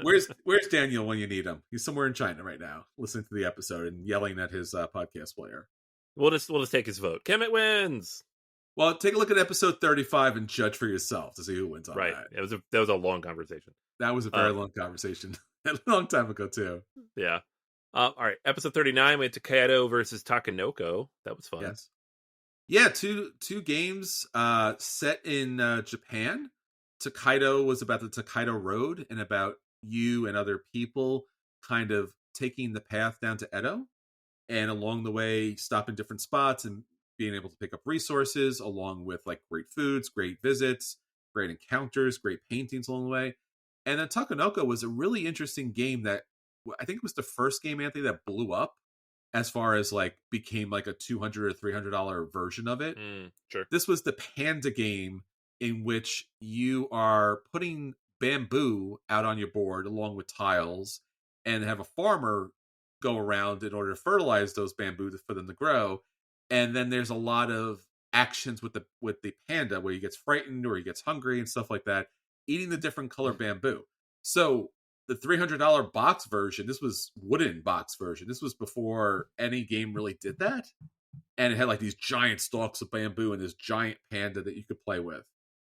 Where's Daniel when you need him? He's somewhere in China right now, listening to the episode and yelling at his podcast player. We'll just take his vote. Kemet wins. Well, take a look at episode 35 and judge for yourself to see who wins on that. That was a long conversation. That was a very long conversation. A long time ago, too. Yeah. All right. Episode 39, we had Takedo versus Takenoko. That was fun. Yes. Yeah, two games set in Japan. Takedo was about the Takedo Road and about you and other people kind of taking the path down to Edo. And along the way, stopping different spots and being able to pick up resources along with like great foods, great visits, great encounters, great paintings along the way. And then Takenoko was a really interesting game that I think it was the first game, Anthony, that blew up as far as like became like a $200 or $300 version of it. Sure. This was the Panda game in which you are putting bamboo out on your board along with tiles and have a farmer go around in order to fertilize those bamboo for them to grow. And then there's a lot of actions with the panda where he gets frightened or he gets hungry and stuff like that, eating the different color bamboo. So the $300 box version, this was wooden box version. This was before any game really did that. And it had like these giant stalks of bamboo and this giant panda that you could play with.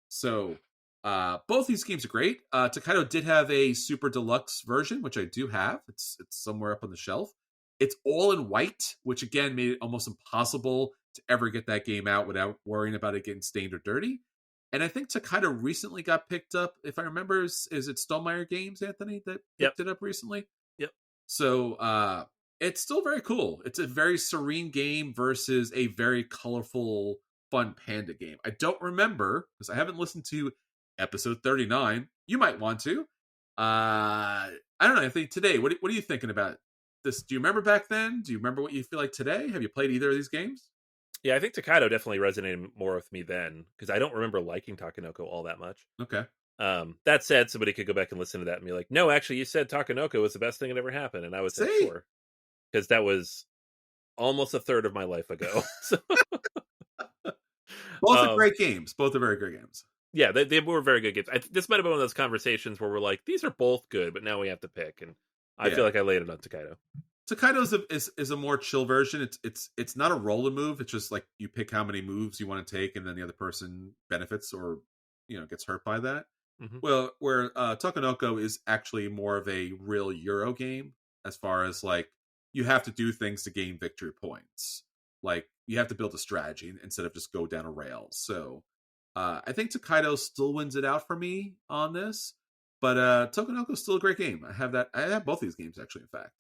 So both these games are great. Takedo did have a super deluxe version, which I do have. It's somewhere up on the shelf. It's all in white, which again made it almost impossible to ever get that game out without worrying about it getting stained or dirty. And I think Takedo recently got picked up. If I remember, is it Stonemaier Games, Anthony, that picked it up recently? Yep. So it's still very cool. It's a very serene game versus a very colorful, fun panda game. I don't remember, because I haven't listened to episode 39. You might want to. I don't know. I think today, what are you thinking about this? Do you remember back then? Do you remember what you feel like today? Have you played either of these games? Yeah, I think Takedo definitely resonated more with me then, because I don't remember liking Takenoko all that much. Okay. That said, somebody could go back and listen to that and be like, no, actually, you said Takenoko was the best thing that ever happened. And I would say, sure. Because that was almost a third of my life ago. So. Both are great games. Both are very great games. Yeah, they were very good games. This might have been one of those conversations where we're like, these are both good, but now we have to pick. And I feel like I laid it on Takedo. Takedo is a more chill version. It's not a roll and move. It's just like you pick how many moves you want to take, and then the other person benefits or gets hurt by that. Mm-hmm. Well, where Takenoko is actually more of a real Euro game, as far as like you have to do things to gain victory points. Like you have to build a strategy instead of just go down a rail. So I think Takedo still wins it out for me on this, but Takenoko is still a great game. I have both these games actually, in fact.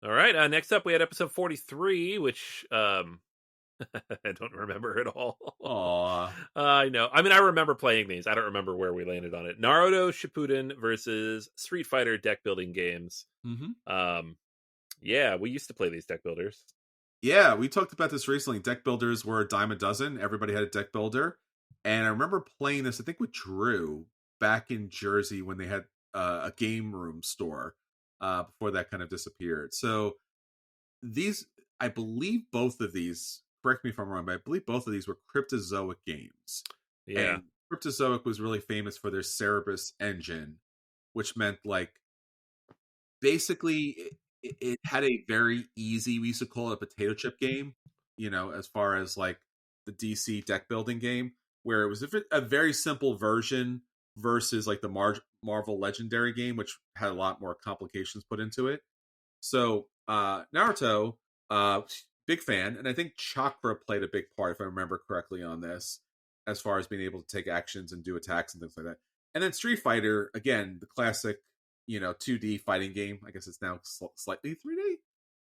All right. Next up, we had episode 43, which I don't remember at all. Aww. I know. I mean, I remember playing these. I don't remember where we landed on it. Naruto Shippuden versus Street Fighter deck building games. Mm-hmm. Yeah, we used to play these deck builders. Yeah, we talked about this recently. Deck builders were a dime a dozen. Everybody had a deck builder. And I remember playing this, I think, with Drew back in Jersey when they had a game room store. Before that kind of disappeared. So these, I believe both of these, correct me if I'm wrong, but I believe both of these were Cryptozoic games. Yeah. And Cryptozoic was really famous for their Cerebus engine, which meant like, basically it had a very easy, we used to call it a potato chip game, as far as like the DC deck building game, where it was a very simple version versus like the Marvel Legendary game, which had a lot more complications put into it. So Naruto, big fan, and I think Chakra played a big part, if I remember correctly, on this, as far as being able to take actions and do attacks and things like that. And then Street Fighter, again, the classic, 2D fighting game. I guess it's now slightly 3D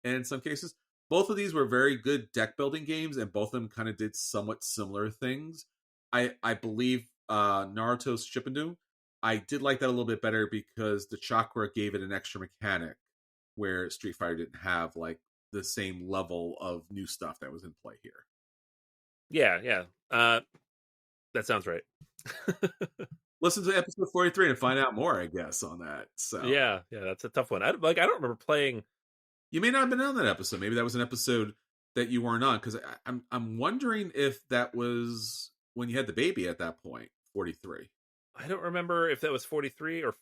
in some cases. Both of these were very good deck building games, and both of them kind of did somewhat similar things. I believe Naruto's Shippuden, I did like that a little bit better because the Chakra gave it an extra mechanic where Street Fighter didn't have like the same level of new stuff that was in play here. Yeah. That sounds right. Listen to episode 43 and find out more, I guess, on that. So yeah, that's a tough one. I don't remember playing. You may not have been on that episode. Maybe that was an episode that you weren't on, because I'm wondering if that was when you had the baby at that point, 43. I don't remember if that was 43 or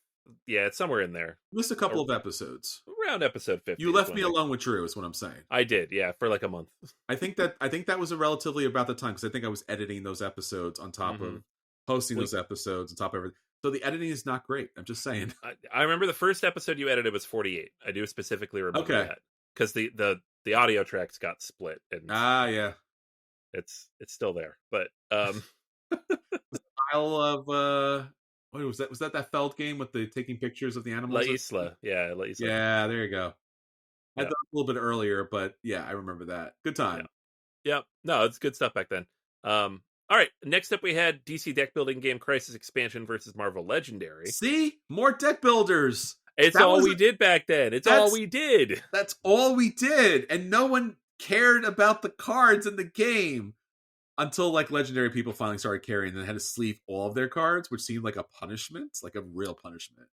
it's somewhere in there. Missed a couple of episodes. Around episode 50. You left me alone with Drew, is what I'm saying. I did, yeah, for like a month. I think that was a relatively about the time, because I think I was editing those episodes on top of posting those episodes on top of everything. So the editing is not great. I'm just saying. I remember the first episode you edited was 48. I do specifically remember that. Because the audio tracks got split. And yeah. It's still there. But the style of what was that? Was that Feld game with the taking pictures of the animals? La Isla. Yeah, La Isla. Yeah, there you go. I thought a little bit earlier, but yeah, I remember that. Good time. Yeah. No, it's good stuff back then. All right, next up we had DC deck building game Crisis Expansion versus Marvel Legendary. See? More deck builders. It's all we did back then. It's all we did. That's all we did. And no one cared about the cards in the game until like Legendary people finally started carrying and then had to sleeve all of their cards, which seemed like a punishment, like a real punishment.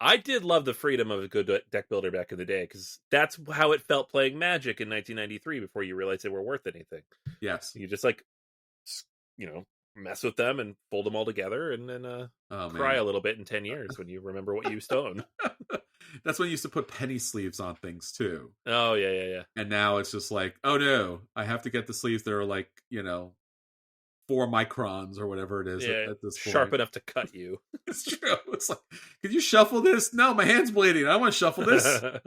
I did love the freedom of a good deck builder back in the day, because that's how it felt playing Magic in 1993 before you realized they were worth anything. Yes. You just like, mess with them and fold them all together and then cry a little bit in 10 years when you remember what you used to own. That's when you used to put penny sleeves on things too. Oh, yeah. And now it's just like, oh no, I have to get the sleeves that are like, 4 microns or whatever it is at this point. Sharp enough to cut you. It's true. It's like, can you shuffle this? No, my hand's bleeding. I want to shuffle this. So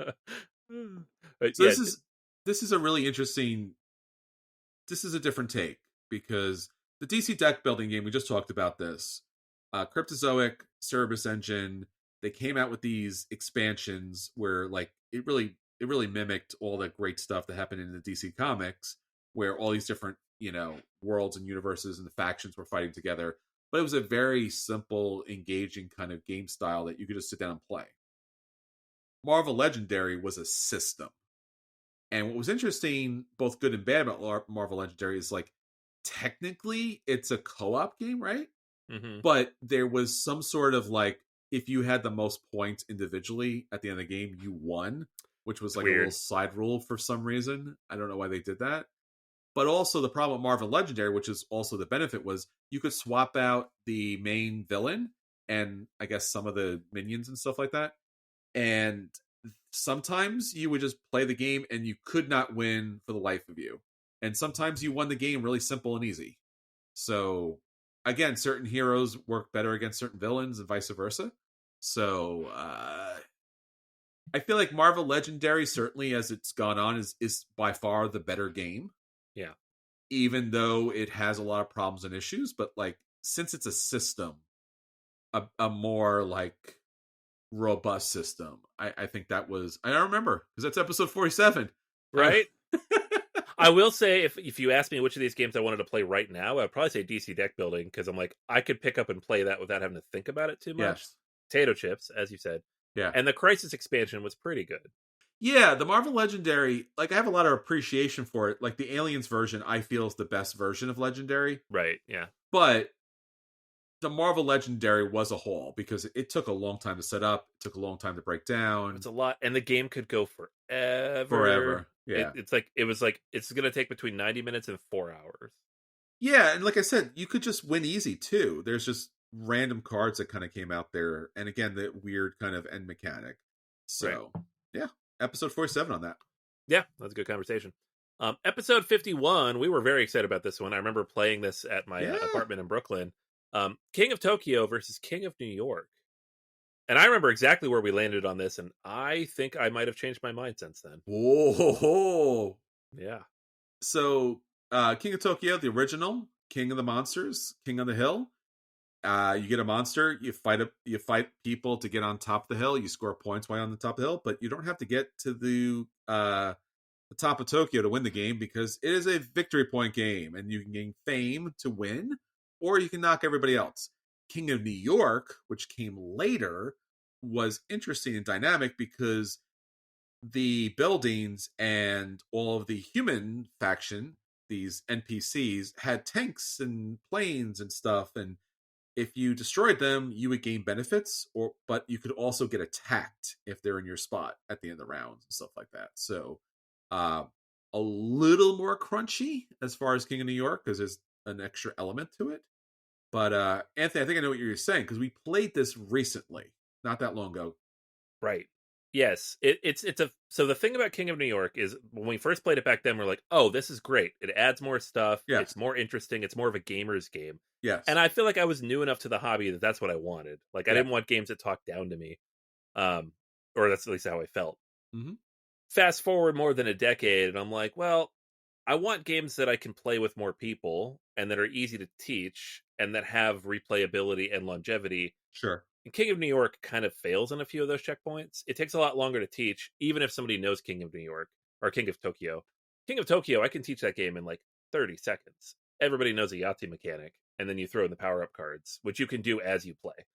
this is a really interesting. This is a different take, because the DC deck building game, we just talked about this. Cryptozoic, Cerberus Engine, they came out with these expansions where like it really mimicked all the great stuff that happened in the DC comics, where all these different worlds and universes and the factions were fighting together. But it was a very simple, engaging kind of game style that you could just sit down and play. Marvel Legendary was a system. And what was interesting, both good and bad about Marvel Legendary, is like, technically it's a co-op game, right? Mm-hmm. But there was some sort of like, if you had the most points individually at the end of the game, you won, which was like a little side rule for some reason. I don't know why they did that. But also the problem with Marvel Legendary, which is also the benefit, was you could swap out the main villain and I guess some of the minions and stuff like that. And sometimes you would just play the game and you could not win for the life of you. And sometimes you won the game really simple and easy. So again, certain heroes work better against certain villains and vice versa. So I feel like Marvel Legendary, certainly as it's gone on, is by far the better game. Yeah. Even though it has a lot of problems and issues, but like, since it's a system, a more like robust system, I think that was, I don't remember, because that's episode 47. Right? I will say, if you ask me which of these games I wanted to play right now, I'd probably say DC deck building, because I'm like, I could pick up and play that without having to think about it too much. Yes. Potato chips, as you said. Yeah. And the Crisis expansion was pretty good. Yeah, the Marvel Legendary, like, I have a lot of appreciation for it. Like, the Aliens version, I feel, is the best version of Legendary. Right, yeah. But the Marvel Legendary was a haul, because it took a long time to set up. It took a long time to break down. It's a lot, and the game could go forever. Forever, yeah. It's going to take between 90 minutes and 4 hours. Yeah, and like I said, you could just win easy, too. There's just random cards that kind of came out there. And again, the weird kind of end mechanic. So, yeah. Episode 47 on that. Yeah, that's a good conversation. Episode 51, we were very excited about this one. I remember playing this at my apartment in Brooklyn. King of Tokyo versus King of New York. And I remember exactly where we landed on this, and I think I might have changed my mind since then. Whoa. Yeah. So, King of Tokyo, the original, King of the Monsters, King of the Hill. You get a monster, you fight people to get on top of the hill, you score points while on the top of the hill, but you don't have to get to the top of Tokyo to win the game, because it is a victory point game, and you can gain fame to win, or you can knock everybody else. King of New York, which came later, was interesting and dynamic, because the buildings and all of the human faction, these NPCs, had tanks and planes and stuff, and if you destroyed them, you would gain benefits, but you could also get attacked if they're in your spot at the end of the rounds and stuff like that. So a little more crunchy as far as King of New York, because there's an extra element to it. But Anthony, I think I know what you're saying, because we played this recently, not that long ago. Right. Yes. It's a so the thing about King of New York is when we first played it back then, we're like, oh, this is great. It adds more stuff. Yes. It's more interesting. It's more of a gamer's game. Yes. And I feel like I was new enough to the hobby that that's what I wanted. Like I didn't want games that talked down to me. Or that's at least how I felt. Mm-hmm. Fast forward more than a decade, and I'm like, well, I want games that I can play with more people and that are easy to teach and that have replayability and longevity. Sure. And King of New York kind of fails on a few of those checkpoints. It takes a lot longer to teach, even if somebody knows King of New York or King of Tokyo. King of Tokyo, I can teach that game in like 30 seconds. Everybody knows a Yahtzee mechanic, and then you throw in the power-up cards, which you can do as you play.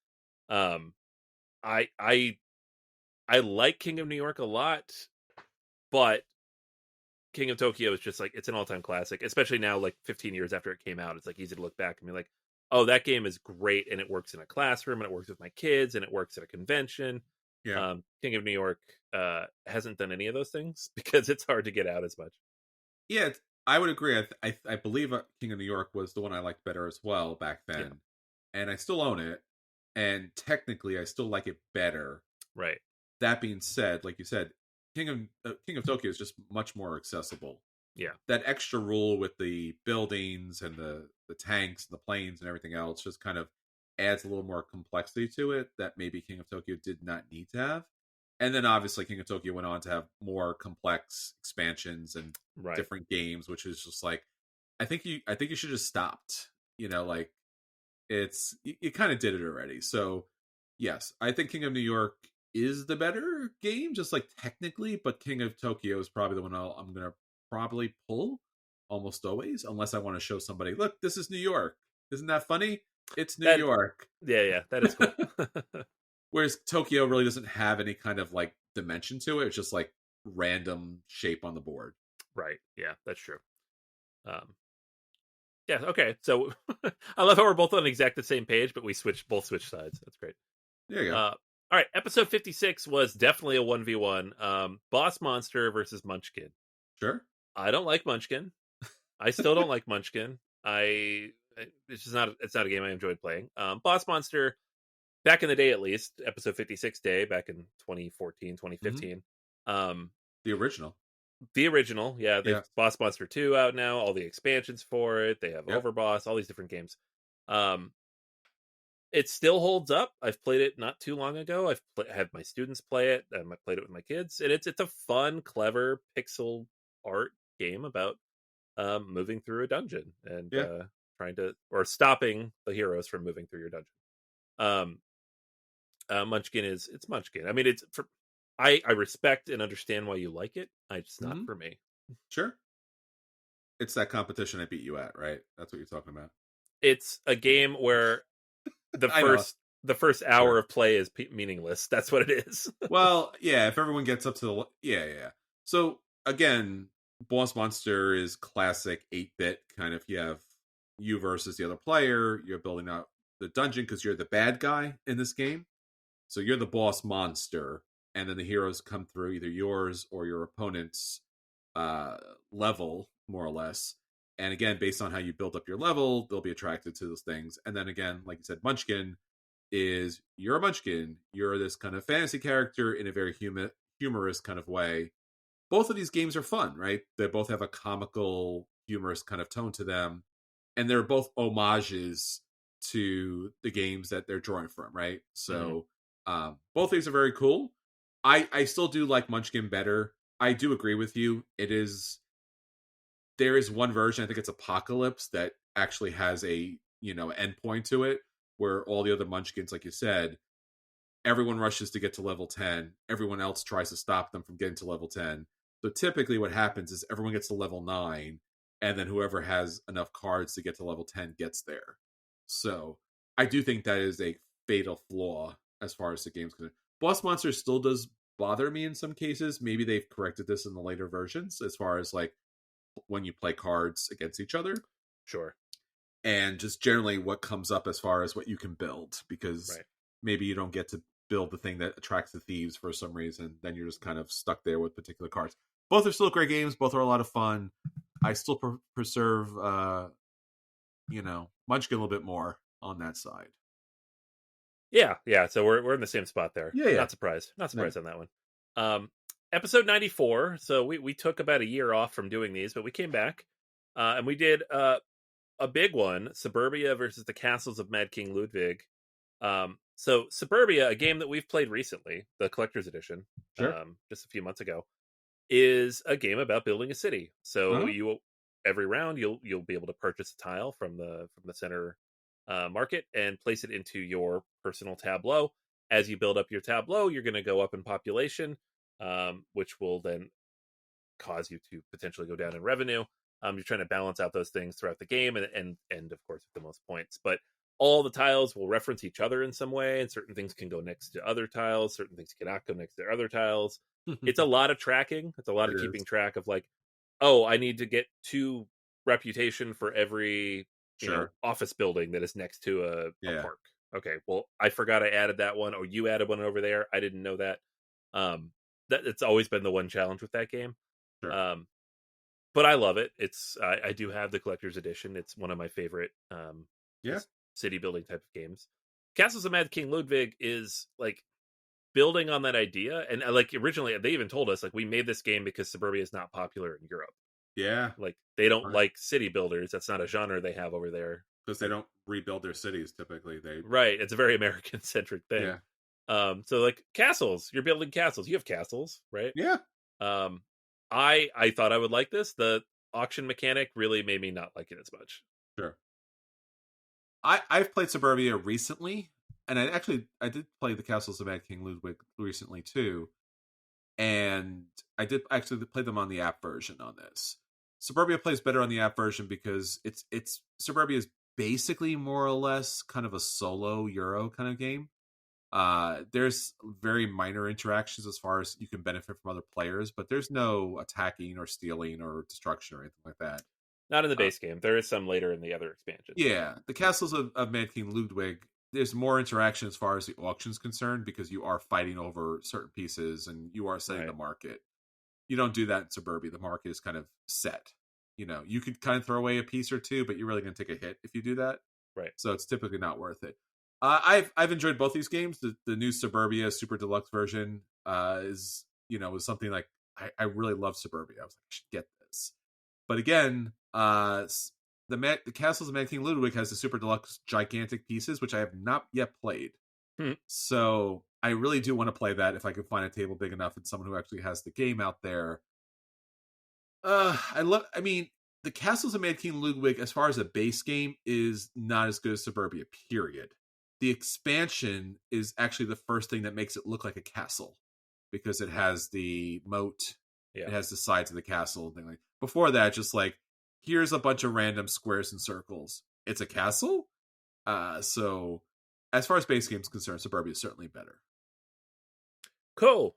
I like King of New York a lot, but King of Tokyo is just like, it's an all-time classic, especially now, like 15 years after it came out. It's like easy to look back and be like, oh, that game is great, and it works in a classroom, and it works with my kids, and it works at a convention. Yeah. King of New York hasn't done any of those things because it's hard to get out as much. Yeah, I would agree. I believe King of New York was the one I liked better as well back then, and I still own it, and technically I still like it better. Right. That being said, like you said, King of Tokyo is just much more accessible. Yeah. That extra rule with the buildings and the tanks and the planes and everything else just kind of adds a little more complexity to it that maybe King of Tokyo did not need to have. And then obviously King of Tokyo went on to have more complex expansions and different games, which is just like, I think you should have stopped. Like you kind of did it already. So yes, I think King of New York is the better game, just like technically, but King of Tokyo is probably the one I'm going to probably pull almost always, unless I want to show somebody, look, this is New York. Isn't that funny? It's New York. Yeah, that is cool. Whereas Tokyo really doesn't have any kind of like dimension to it. It's just like random shape on the board. Right. Yeah, that's true. Yeah, okay. So I love how we're both on exact the same page, but we both switch sides. That's great. There you go. All right, episode 56 was definitely a 1v1. Boss Monster versus Munchkin. Sure. I don't like Munchkin. I still don't like Munchkin. It's not a game I enjoyed playing. Boss Monster, back in the day at least, episode 56 day, back in 2014, 2015. The original. The original, yeah. They have Boss Monster 2 out now, all the expansions for it. They have Overboss, all these different games. It still holds up. I've played it not too long ago. I've had my students play it. I played it with my kids, and it's a fun, clever pixel art game about moving through a dungeon and stopping the heroes from moving through your dungeon. Munchkin it's Munchkin. I mean, I respect and understand why you like it. It's not for me. Sure. It's that competition I beat you at, right? That's what you're talking about. It's a game where the first hour of play is meaningless. That's what it is. Well, yeah, if everyone gets up to the... Yeah. So, again, Boss Monster is classic 8-bit kind of, you have you versus the other player, you're building out the dungeon because you're the bad guy in this game. So you're the boss monster, and then the heroes come through either yours or your opponent's level, more or less. And again, based on how you build up your level, they'll be attracted to those things. And then again, like you said, Munchkin is, you're a Munchkin. You're this kind of fantasy character in a very humorous kind of way. Both of these games are fun, right? They both have a comical, humorous kind of tone to them. And they're both homages to the games that they're drawing from, right? So both things are very cool. I still do like Munchkin better. I do agree with you. There is one version, I think it's Apocalypse, that actually has a, endpoint to it, where all the other Munchkins, like you said, everyone rushes to get to level 10. Everyone else tries to stop them from getting to level 10. So typically what happens is everyone gets to level 9, and then whoever has enough cards to get to level 10 gets there. So I do think that is a fatal flaw as far as the game's concerned. Boss Monster still does bother me in some cases. Maybe they've corrected this in the later versions as far as like when you play cards against each other. Sure. And just generally what comes up as far as what you can build, because maybe you don't get to build the thing that attracts the thieves for some reason. Then you're just kind of stuck there with particular cards. Both are still great games. Both are a lot of fun. I still preserve, Munchkin a little bit more on that side. Yeah. So we're in the same spot there. Yeah. Not surprised on that one. Episode 94. So we took about a year off from doing these, but we came back and we did a big one: Suburbia versus the Castles of Mad King Ludwig. So Suburbia, a game that we've played recently, the collector's edition, just a few months ago, is a game about building a city. So every round you'll be able to purchase a tile from the center market and place it into your personal tableau. As you build up your tableau, you're going to go up in population, which will then cause you to potentially go down in revenue. You're trying to balance out those things throughout the game and of course with the most points. But all the tiles will reference each other in some way, and certain things can go next to other tiles, certain things cannot go next to other tiles. It's a lot of tracking. It's a lot of keeping track of like, oh, I need to get 2 reputation for every office building that is next to a park. Okay, well, I forgot I added that one. Oh, you added one over there. I didn't know that. That it's always been the one challenge with that game. But I love it. It's I do have the collector's edition. It's one of my favorite city building type of games. Castles of Mad King Ludwig is like building on that idea, and like originally they even told us like we made this game because Suburbia is not popular in Europe. Yeah, like they don't like city builders. That's not a genre they have over there because they don't rebuild their cities typically. It's a very American centric thing. So like castles, you're building castles. You have castles, right? I thought I would like this. The auction mechanic really made me not like it as much. I've played Suburbia recently, and I did play the Castles of Mad King Ludwig recently too, and I did actually play them on the app version on this. Suburbia plays better on the app version because it's Suburbia is basically more or less kind of a solo Euro kind of game. There's very minor interactions as far as you can benefit from other players, but there's no attacking or stealing or destruction or anything like that. Not in the base game. There is some later in the other expansions. Yeah, the Castles of Mad King Ludwig, there's more interaction as far as the auction's concerned because you are fighting over certain pieces and you are setting the market. You don't do that in Suburbia. The market is kind of set. You know, you could kind of throw away a piece or two, but you're really going to take a hit if you do that. So it's typically not worth it. I've enjoyed both these games. The new Suburbia Super Deluxe version was something like I really love Suburbia. I was like, I should get this. But again, the Castles of Mad King Ludwig has the Super Deluxe gigantic pieces, which I have not yet played. So I really do want to play that if I can find a table big enough and someone who actually has the game out there. The Castles of Mad King Ludwig, as far as a base game, is not as good as Suburbia, period. The expansion is actually the first thing that makes it look like a castle because it has the moat. It has the sides of the castle and thing like. Before that, just like here's a bunch of random squares and circles. It's a castle. So as far as base game's concerned, Suburbia is certainly better. Cool.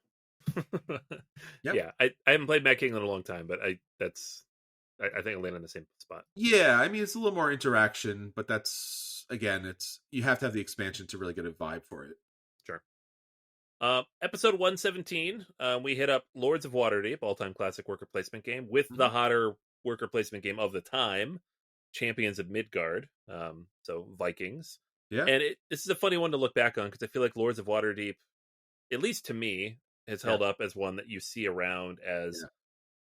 Yeah, I haven't played Mad King in a long time, but I think I'll land in the same spot. Yeah, I mean it's a little more interaction, but that's again, you have to have the expansion to really get a vibe for it. Sure. Episode 117, we hit up Lords of Waterdeep, all-time classic worker placement game, with the hotter worker placement game of the time, Champions of Midgard, so Vikings. Yeah. And this is a funny one to look back on because I feel like Lords of Waterdeep, at least to me, has held up as one that you see around as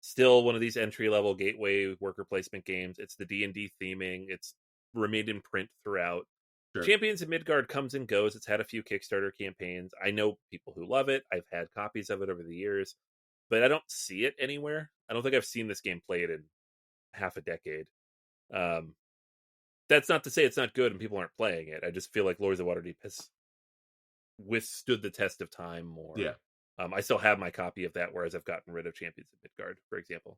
still one of these entry-level gateway worker placement games. It's the D&D theming. It's remained in print throughout. Sure. Champions of Midgard comes and goes. It's had a few Kickstarter campaigns. I know people who love it. I've had copies of it over the years, but I don't see it anywhere. I don't think I've seen this game played in half a decade. That's not to say it's not good and people aren't playing it. I just feel like Lords of Waterdeep has withstood the test of time more. Yeah. I still have my copy of that, whereas I've gotten rid of Champions of Midgard, for example.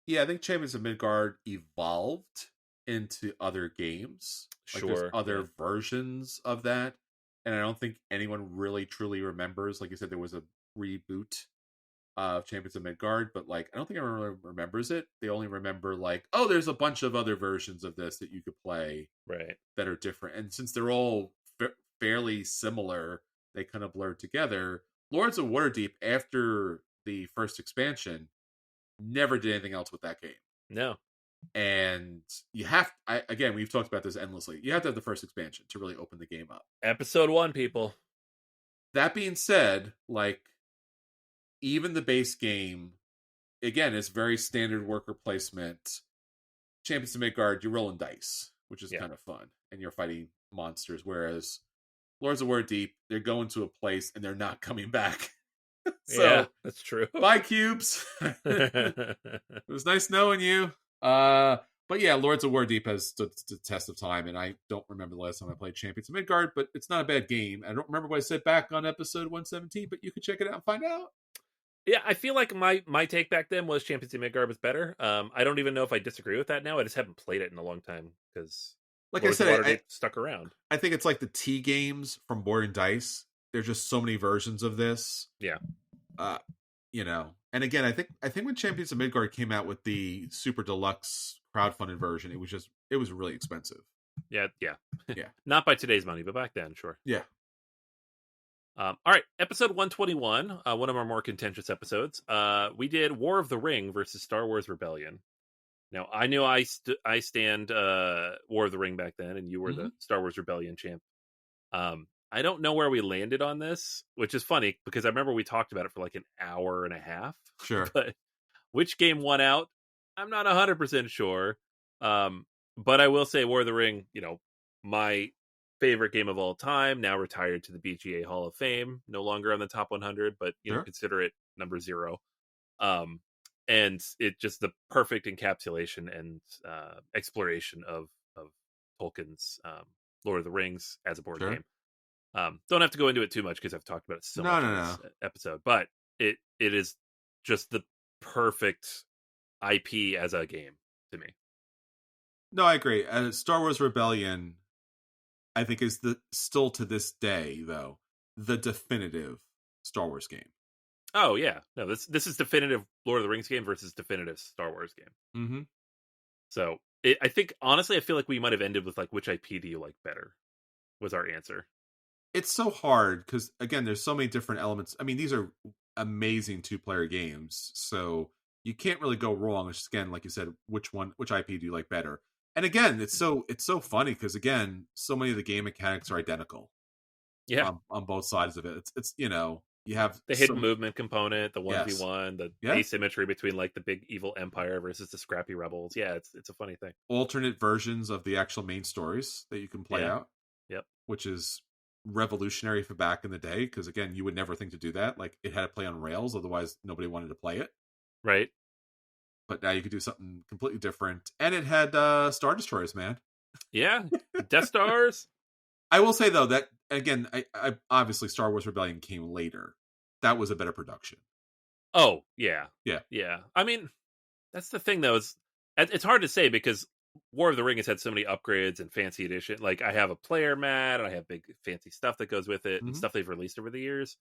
Yeah, I think Champions of Midgard evolved into other games. Like there's other versions of that. And I don't think anyone really truly remembers. Like you said, there was a reboot of Champions of Midgard, but like I don't think everyone remembers it. They only remember like, oh, there's a bunch of other versions of this that you could play that are different. And since they're all fairly similar, they kind of blurred together. Lords of Waterdeep, after the first expansion, never did anything else with that game. No. And again, we've talked about this endlessly. You have to have the first expansion to really open the game up. Episode 1, people. That being said, like, even the base game, again, is very standard worker placement. Champions of Midgard, you're rolling dice, which is kind of fun, and you're fighting monsters. Whereas Lords of Waterdeep, they're going to a place and they're not coming back. So, yeah, that's true. Bye, cubes. It was nice knowing you. But yeah, Lords of Waterdeep has stood the test of time, and I don't remember the last time I played Champions of Midgard, but it's not a bad game. I don't remember what I said back on episode 117, but you can check it out and find out. Yeah, I feel like my take back then was Champions of Midgard was better. I don't even know if I disagree with that now. I just haven't played it in a long time because, like I said, I stuck around. I think it's like the T games from Board and Dice. There's just so many versions of this. Yeah. You know, and again, I think when Champions of Midgard came out with the super deluxe crowdfunded version, it was really expensive. Yeah. Yeah. Not by today's money, but back then, sure. Yeah. All right, episode 121, one of our more contentious episodes. We did War of the Ring versus Star Wars Rebellion. Now, I knew I stand War of the Ring back then, and you were the Star Wars Rebellion champ. I don't know where we landed on this, which is funny because I remember we talked about it for like an hour and a half. Sure. But which game won out, I'm not 100% sure. But I will say War of the Ring, you know, my favorite game of all time, now retired to the BGA Hall of Fame, no longer on the top 100, but you know, consider it number 0. And it just the perfect encapsulation and exploration of Tolkien's Lord of the Rings as a board game. Don't have to go into it too much because I've talked about it so much in this episode, but it is just the perfect IP as a game to me. No, I agree. Star Wars Rebellion, I think, is still to this day, though, the definitive Star Wars game. Oh yeah, no, this is definitive Lord of the Rings game versus definitive Star Wars game. Mm-hmm. So I think honestly, I feel like we might have ended with like, which IP do you like better? Was our answer. It's so hard because again, there's so many different elements. I mean, these are amazing 2-player games, so you can't really go wrong. It's just, again, like you said, which IP do you like better? And again, it's so funny because again, so many of the game mechanics are identical. Yeah, on both sides of it. It's you know, you have the hidden movement component, the 1v1, the asymmetry between like the big evil empire versus the scrappy rebels. Yeah, it's a funny thing. Alternate versions of the actual main stories that you can play out. Yep, which is revolutionary for back in the day because again, you would never think to do that. Like it had to play on rails, otherwise nobody wanted to play it. Right. But now you could do something completely different, and it had Star Destroyers, man. Yeah, Death Stars. I will say though that again, I obviously Star Wars Rebellion came later. That was a better production. Oh yeah. I mean, that's the thing though. It's hard to say because War of the Ring has had so many upgrades and fancy edition. Like I have a player mat, and I have big fancy stuff that goes with it, and stuff they've released over the years.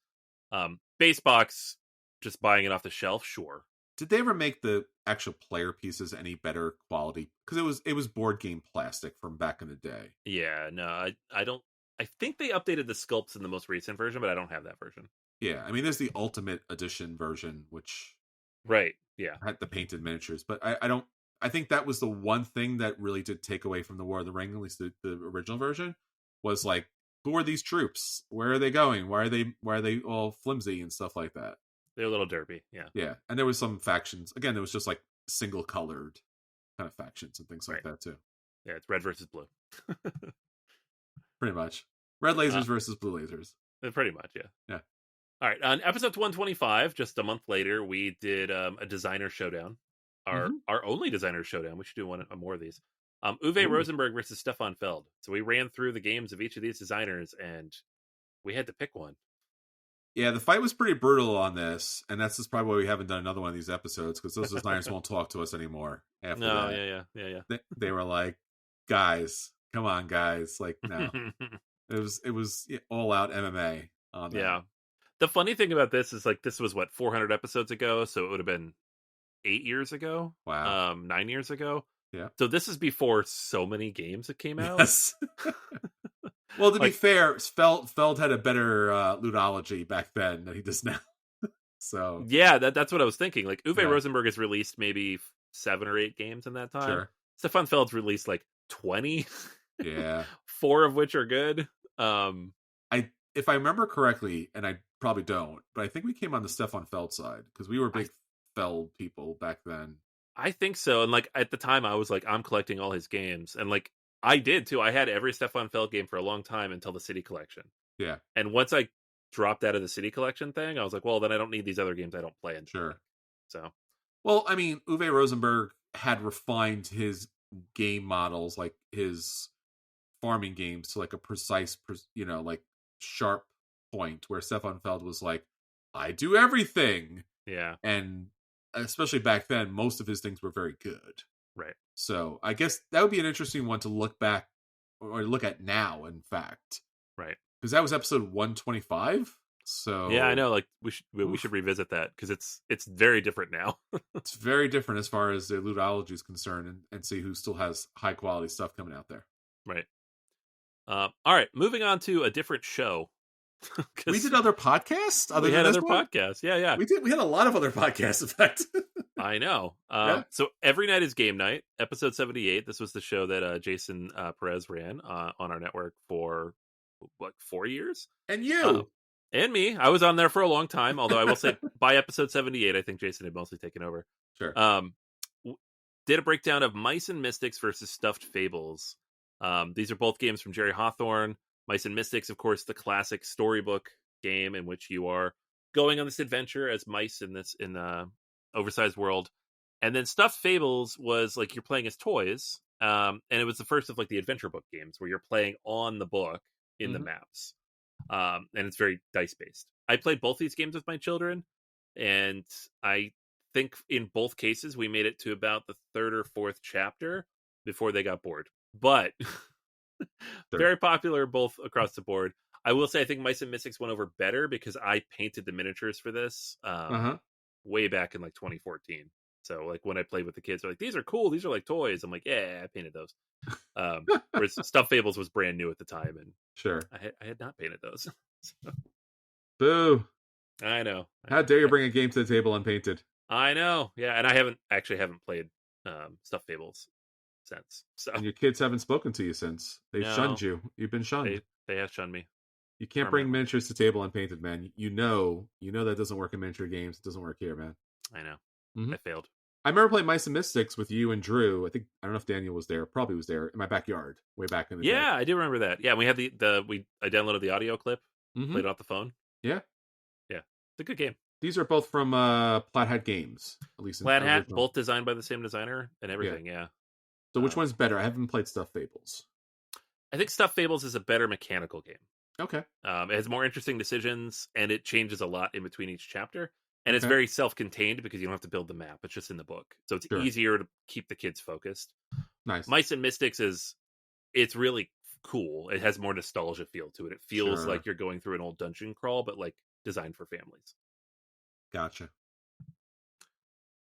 Base box, just buying it off the shelf, sure. Did they ever make the actual player pieces any better quality? Because it was board game plastic from back in the day. Yeah, no, I don't. I think they updated the sculpts in the most recent version, but I don't have that version. Yeah, I mean, there's the Ultimate Edition version, which had the painted miniatures, but I don't. I think that was the one thing that really did take away from the War of the Ring, at least the original version, was like, who are these troops? Where are they going? Why are they all flimsy and stuff like that? They're a little derpy, yeah. Yeah, and there was some factions. Again, there was just like single colored kind of factions and things like that too. Yeah, it's red versus blue. Pretty much. Red lasers versus blue lasers. Pretty much, yeah. Yeah. All right, on episode 125, just a month later, we did a designer showdown. Our only designer showdown. We should do one more of these. Uwe Rosenberg versus Stefan Feld. So we ran through the games of each of these designers, and we had to pick one. Yeah, the fight was pretty brutal on this, and that's just probably why we haven't done another one of these episodes, because those designers won't talk to us anymore after that. Yeah. They were like, guys, come on, guys. Like, no. It was all out MMA on that. Yeah. The funny thing about this is, like, this was, 400 episodes ago, so it would have been 8 years ago. Wow. 9 years ago. Yeah. So this is before so many games that came out. Yes. Well, to be fair, Feld had a better ludology back then than he does now. So yeah, that's what I was thinking. Like Uwe Rosenberg has released maybe 7 or 8 games in that time. Sure. Stefan Feld's released like 20. Yeah. 4 of which are good. If I remember correctly, and I probably don't, but I think we came on the Stefan Feld side because we were big Feld people back then. I think so. And like at the time I was like, I'm collecting all his games. And like I did too. I had every Stefan Feld game for a long time until the City Collection. Yeah. And once I dropped out of the City Collection thing, I was like, well, then I don't need these other games I don't play. Sure. So. Well, I mean, Uwe Rosenberg had refined his game models, like his farming games, to like a precise, like sharp point, where Stefan Feld was like, I do everything. Yeah. And especially back then, most of his things were very good. Right. So I guess that would be an interesting one to look back or look at now, in fact. Right. Because that was episode 125. So yeah, I know. Like we should revisit that because it's very different now. It's very different as far as the ludology is concerned, and see who still has high quality stuff coming out there. Right. All right, moving on to a different show. We did other podcasts. We had other podcasts. Yeah. We had a lot of other podcasts. In fact, I know. Yeah. So Every Night is Game Night, episode 78. This was the show that Jason Perez ran on our network for what 4 years. And you. And me. I was on there for a long time, although I will say by episode 78, I think Jason had mostly taken over. Sure. Did a breakdown of Mice and Mystics versus Stuffed Fables. These are both games from Jerry Hawthorne. Mice and Mystics, of course, the classic storybook game in which you are going on this adventure as mice in the oversized world. And then Stuffed Fables was like you're playing as toys. And it was the first of like the adventure book games where you're playing on the book in the maps. And it's very dice based. I played both these games with my children, and I think in both cases we made it to about the 3rd or 4th chapter before they got bored. But very popular both across the board. I will say I think Mice and Mystics went over better because I painted the miniatures for this way back in like 2014. So like when I played with the kids, they're like, these are cool, these are like toys. I'm like, yeah, I painted those. Whereas Stuffed Fables was brand new at the time, and sure, I had not painted those. So. Boo! I know. How dare you bring a game to the table unpainted? I know. Yeah, and I haven't played Stuffed Fables since. So and your kids haven't spoken to you since. They've shunned you. You've been shunned. They have shunned me. You can't bring miniatures to the table unpainted, man. You know that doesn't work in miniature games. It doesn't work here, man. I know. Mm-hmm. I failed. I remember playing Mice and Mystics with you and Drew. I don't know if Daniel was there. Probably was there in my backyard way back in the day. Yeah, I do remember that. Yeah, we had I downloaded the audio clip, played it off the phone. Yeah. Yeah. It's a good game. These are both from Plaid Hat Games, at least. Plaid Hat, both designed by the same designer and everything, yeah. So which one's better? I haven't played Stuffed Fables. I think Stuffed Fables is a better mechanical game. Okay. It has more interesting decisions, and it changes a lot in between each chapter. And it's very self-contained because you don't have to build the map. It's just in the book. So it's easier to keep the kids focused. Nice. Mice and Mystics it's really cool. It has more nostalgia feel to it. It feels like you're going through an old dungeon crawl, but like designed for families. Gotcha.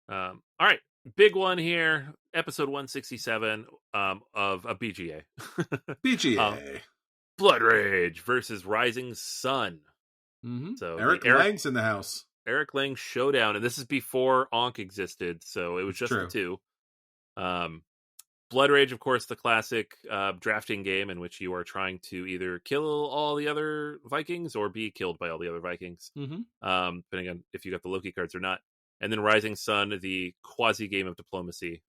All right. Big one here. Episode 167 of a BGA. BGA. Blood Rage versus Rising Sun. Mm-hmm. So Eric Lang's in the house. Eric Lang Showdown, and this is before Ankh existed, so it was just the two. Blood Rage, of course, the classic drafting game in which you are trying to either kill all the other Vikings or be killed by all the other Vikings, depending on if you got the Loki cards or not. And then Rising Sun, the quasi game of diplomacy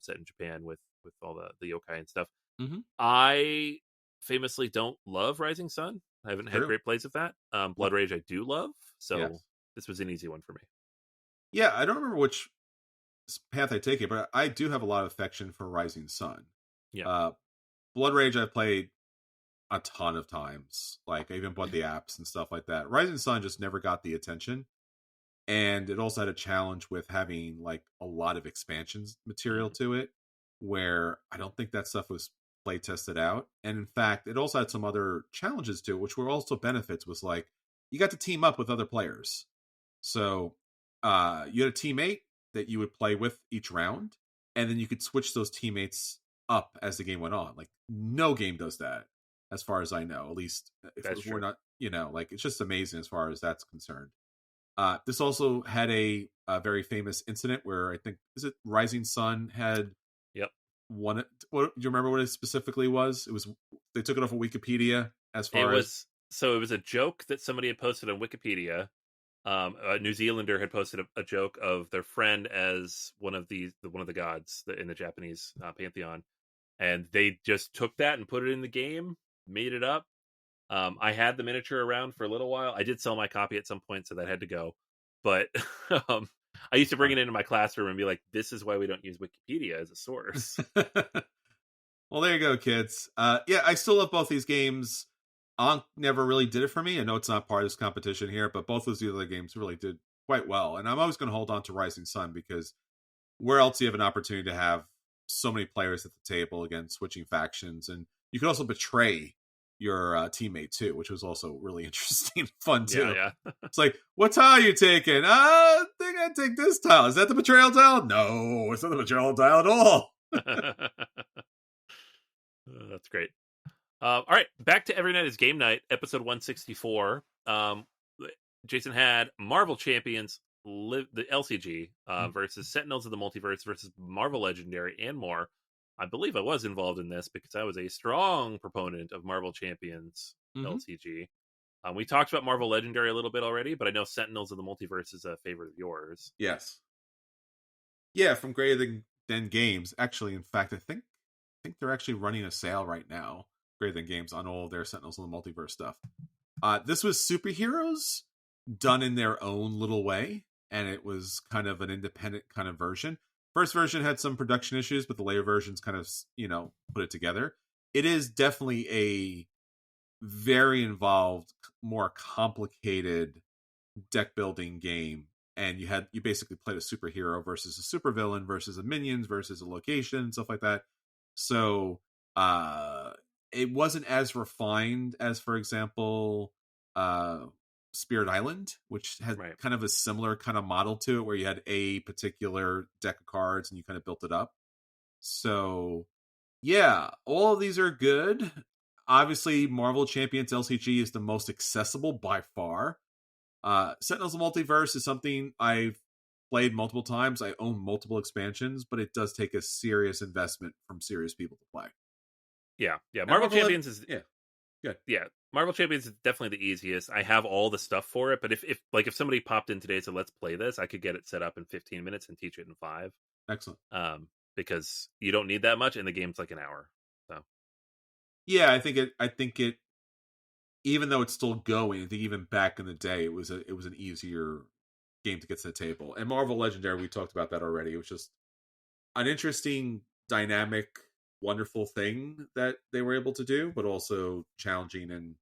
set in Japan with all the yokai and stuff. Mm-hmm. I famously don't love Rising Sun. I haven't had great plays of that. Blood Rage I do love, so this was an easy one for me. Yeah, I don't remember which path I take it, but I do have a lot of affection for Rising Sun. Yeah. Blood Rage I've played a ton of times. Like I even bought the apps and stuff like that. Rising Sun just never got the attention. And it also had a challenge with having like a lot of expansions material to it, where I don't think that stuff was play tested out. And in fact, it also had some other challenges to it, which were also benefits, was like you got to team up with other players. So you had a teammate that you would play with each round, and then you could switch those teammates up as the game went on. Like no game does that, as far as I know. At least if we're not, like it's just amazing as far as that's concerned. This also had a very famous incident where I think, is it Rising Sun had Yep. one. What do you remember what it specifically was? It was, they took it off of Wikipedia as far as. So it was a joke that somebody had posted on Wikipedia. A New Zealander had posted a joke of their friend as one of the gods in the Japanese pantheon, and they just took that and put it in the game, made it up. I had the miniature around for a little while. I did sell my copy at some point, so that had to go. But I used to bring it into my classroom and be like, "This is why we don't use Wikipedia as a source." Well, there you go, kids. Yeah, I still love both these games. Ankh never really did it for me. I know it's not part of this competition here, but both those other games really did quite well. And I'm always going to hold on to Rising Sun, because where else do you have an opportunity to have so many players at the table, again, switching factions? And you could also betray your teammate too, which was also really interesting and fun too. Yeah. It's like, what tile are you taking? I think I take this tile. Is that the betrayal tile? No, it's not the betrayal tile at all. That's great. All right, back to Every Night is Game Night, episode 164. Jason had Marvel Champions, the LCG, versus Sentinels of the Multiverse versus Marvel Legendary, and more. I believe I was involved in this because I was a strong proponent of Marvel Champions LCG. We talked about Marvel Legendary a little bit already, but I know Sentinels of the Multiverse is a favorite of yours. Yes. Yeah, from Greater Than Games. Actually, in fact, I think they're actually running a sale right now, Greater Than Games, on all of their Sentinels of the Multiverse stuff. This was superheroes done in their own little way, and it was kind of an independent kind of version. First version had some production issues, but the later versions kind of, put it together. It is definitely a very involved, more complicated deck building game. And you basically played a superhero versus a supervillain versus a minions versus a location, stuff like that. So it wasn't as refined as, for example, Spirit Island, which had kind of a similar kind of model to it, where you had a particular deck of cards and you kind of built it up. So yeah, all of these are good. Obviously, Marvel Champions LCG is the most accessible by far. Sentinels of Multiverse is something I've played multiple times. I own multiple expansions, but it does take a serious investment from serious people to play. Yeah. Marvel Champions is good. Yeah, Marvel Champions is definitely the easiest. I have all the stuff for it, but if somebody popped in today and said, "Let's play this," I could get it set up in 15 minutes and teach it in 5. Excellent. Because you don't need that much, and the game's like an hour. So yeah, I think it. Even though it's still going, I think even back in the day, it was an easier game to get to the table. And Marvel Legendary, we talked about that already. It was just an interesting, dynamic, wonderful thing that they were able to do, but also challenging and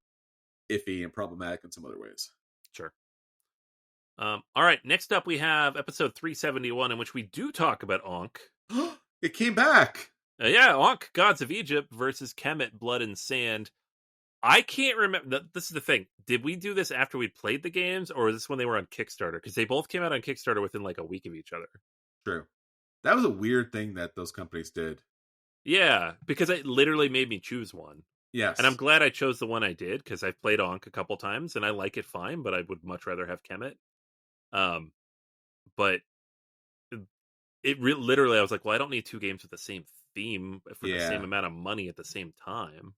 iffy and problematic in some other ways. Sure. All right, next up we have episode 371, in which we do talk about Ankh. It came back! Yeah, Ankh, Gods of Egypt versus Kemet, Blood and Sand. I can't remember. This is the thing. Did we do this after we played the games, or is this when they were on Kickstarter? Because they both came out on Kickstarter within like a week of each other. True. That was a weird thing that those companies did. Yeah, because it literally made me choose one. Yes. And I'm glad I chose the one I did, because I've played Ankh a couple times, and I like it fine, but I would much rather have Kemet. But literally, I was like, well, I don't need 2 games with the same theme for the same amount of money at the same time.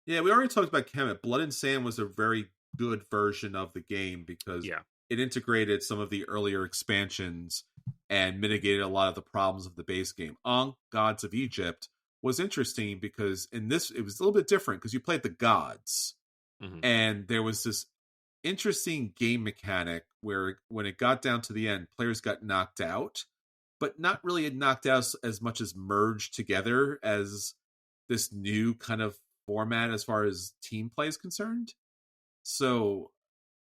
Yeah, we already talked about Kemet. Blood and Sand was a very good version of the game because it integrated some of the earlier expansions and mitigated a lot of the problems of the base game. Ankh, Gods of Egypt was interesting because in this, it was a little bit different because you played the gods. Mm-hmm. And there was this interesting game mechanic where when it got down to the end, players got knocked out, but not really knocked out as much as merged together as this new kind of format as far as team play is concerned. So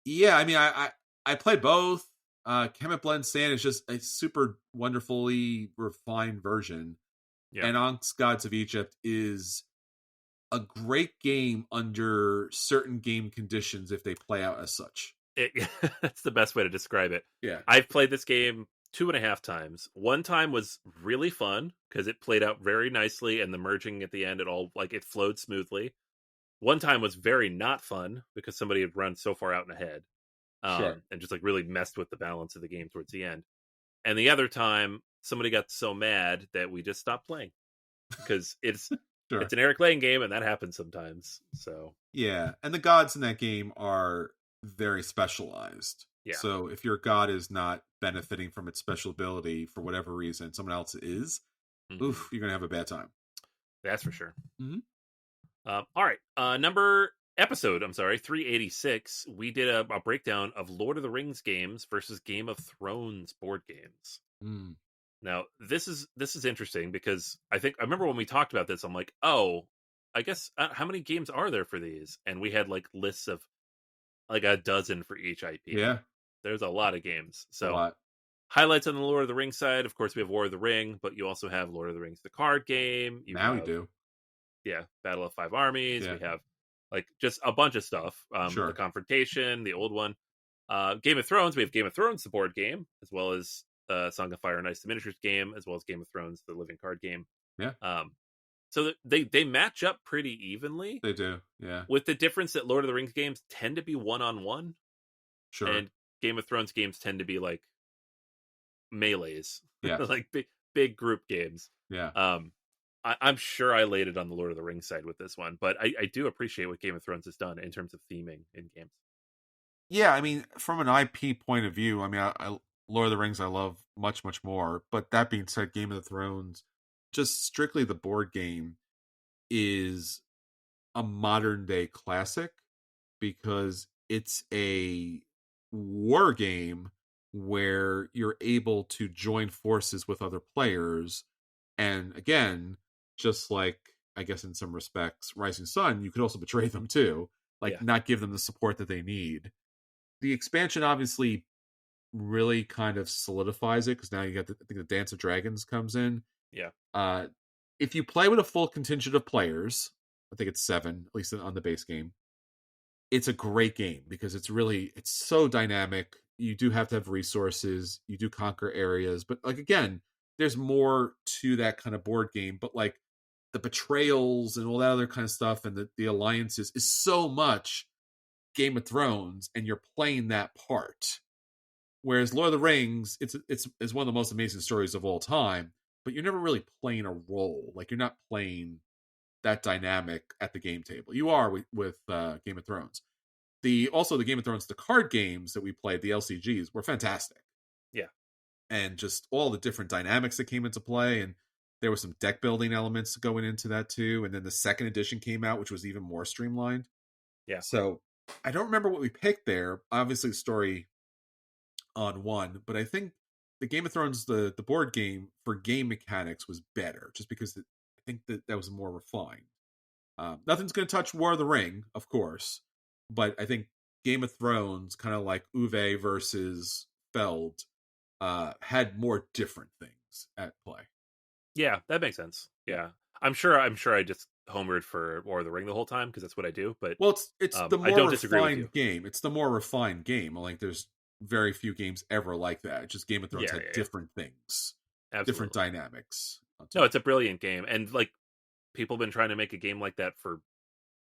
yeah, I mean, I played both. Kemet, Blood and Sand is just a super wonderfully refined version. Yeah. And Ankh's Gods of Egypt is a great game under certain game conditions if they play out as such. That's the best way to describe it. Yeah. I've played this game 2.5 times. One time was really fun because it played out very nicely, and the merging at the end, it flowed smoothly. One time was very not fun because somebody had run so far out and ahead. and just like really messed with the balance of the game towards the end. And the other time, somebody got so mad that we just stopped playing because it's it's an Eric Lane game, and that happens sometimes. So yeah, and the gods in that game are very specialized. Yeah. So if your god is not benefiting from its special ability for whatever reason, someone else is, oof, you're gonna have a bad time. That's for sure. Mm-hmm. All right, episode 386. We did a breakdown of Lord of the Rings games versus Game of Thrones board games. Now this is interesting because I remember when we talked about this, I'm like, oh, I guess how many games are there for these? And we had like lists of like a dozen for each IP. Yeah, there's a lot of games. So a lot. Highlights on the Lord of the Rings side, of course, we have War of the Ring, but you also have Lord of the Rings, the card game. You do. Yeah, Battle of Five Armies. Yeah. We have like just a bunch of stuff. The Confrontation, the old one. Game of Thrones, we have Game of Thrones, the board game, as well as Song of Fire and Ice, the miniatures game, as well as Game of Thrones, the living card game. Yeah. So they match up pretty evenly. They do, yeah. With the difference that Lord of the Rings games tend to be one-on-one. Sure. And Game of Thrones games tend to be like melees. Yeah. Like big group games. Yeah. I'm sure I laid it on the Lord of the Rings side with this one, but I do appreciate what Game of Thrones has done in terms of theming in games. Yeah, I mean, from an IP point of view, I mean, I Lord of the Rings I love much, much more. But that being said, Game of the Thrones, just strictly the board game, is a modern day classic because it's a war game where you're able to join forces with other players. And again, just like, I guess in some respects, Rising Sun, you could also betray them too. Like, not give them the support that they need. The expansion obviously really kind of solidifies it because now you got I think the Dance of Dragons comes in. Yeah. If you play with a full contingent of players, I think it's 7, at least on the base game, it's a great game because it's so dynamic. You do have to have resources. You do conquer areas. But like, again, there's more to that kind of board game. But like the betrayals and all that other kind of stuff and the alliances is so much Game of Thrones, and you're playing that part. Whereas Lord of the Rings, it's one of the most amazing stories of all time, but you're never really playing a role. Like, you're not playing that dynamic at the game table. You are with Game of Thrones. The Game of Thrones, the card games that we played, the LCGs, were fantastic. Yeah. And just all the different dynamics that came into play, and there were some deck building elements going into that too. And then the second edition came out, which was even more streamlined. Yeah. So I don't remember what we picked there. Obviously, the story on one, but I think the Game of Thrones, the board game for game mechanics was better, just because I think that was more refined. Nothing's going to touch War of the Ring, of course, but I think Game of Thrones, kind of like Uwe versus Feld, had more different things at play. Yeah, that makes sense. Yeah, I'm sure I just homered for War of the Ring the whole time because that's what I do. But it's the more refined game. It's the more refined game. Like, there's very few games ever like that. Just Game of Thrones had different things, different dynamics. No, it's a brilliant game, and like, people have been trying to make a game like that for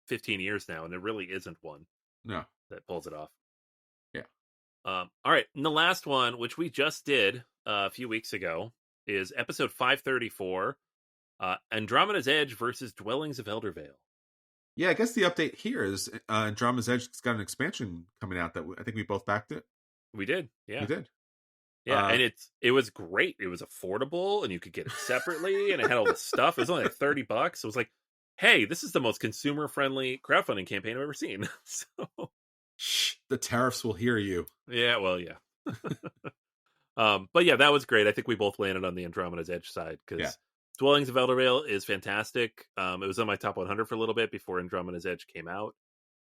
15 years now, and there really isn't one. No, that pulls it off. Yeah. All right, and the last one, which we just did a few weeks ago, is episode 534. Andromeda's Edge versus Dwellings of Eldervale. Yeah, I guess the update here is Andromeda's Edge has got an expansion coming out that I think we both backed it. We did, yeah. We did. Yeah, and it was great. It was affordable, and you could get it separately, and it had all the stuff. It was only like $30. It was like, hey, this is the most consumer-friendly crowdfunding campaign I've ever seen. So, shh, the tariffs will hear you. Yeah, well, yeah. But yeah, that was great. I think we both landed on the Andromeda's Edge side because Dwellings of Eldervale is fantastic. It was on my top 100 for a little bit before Andromeda's Edge came out.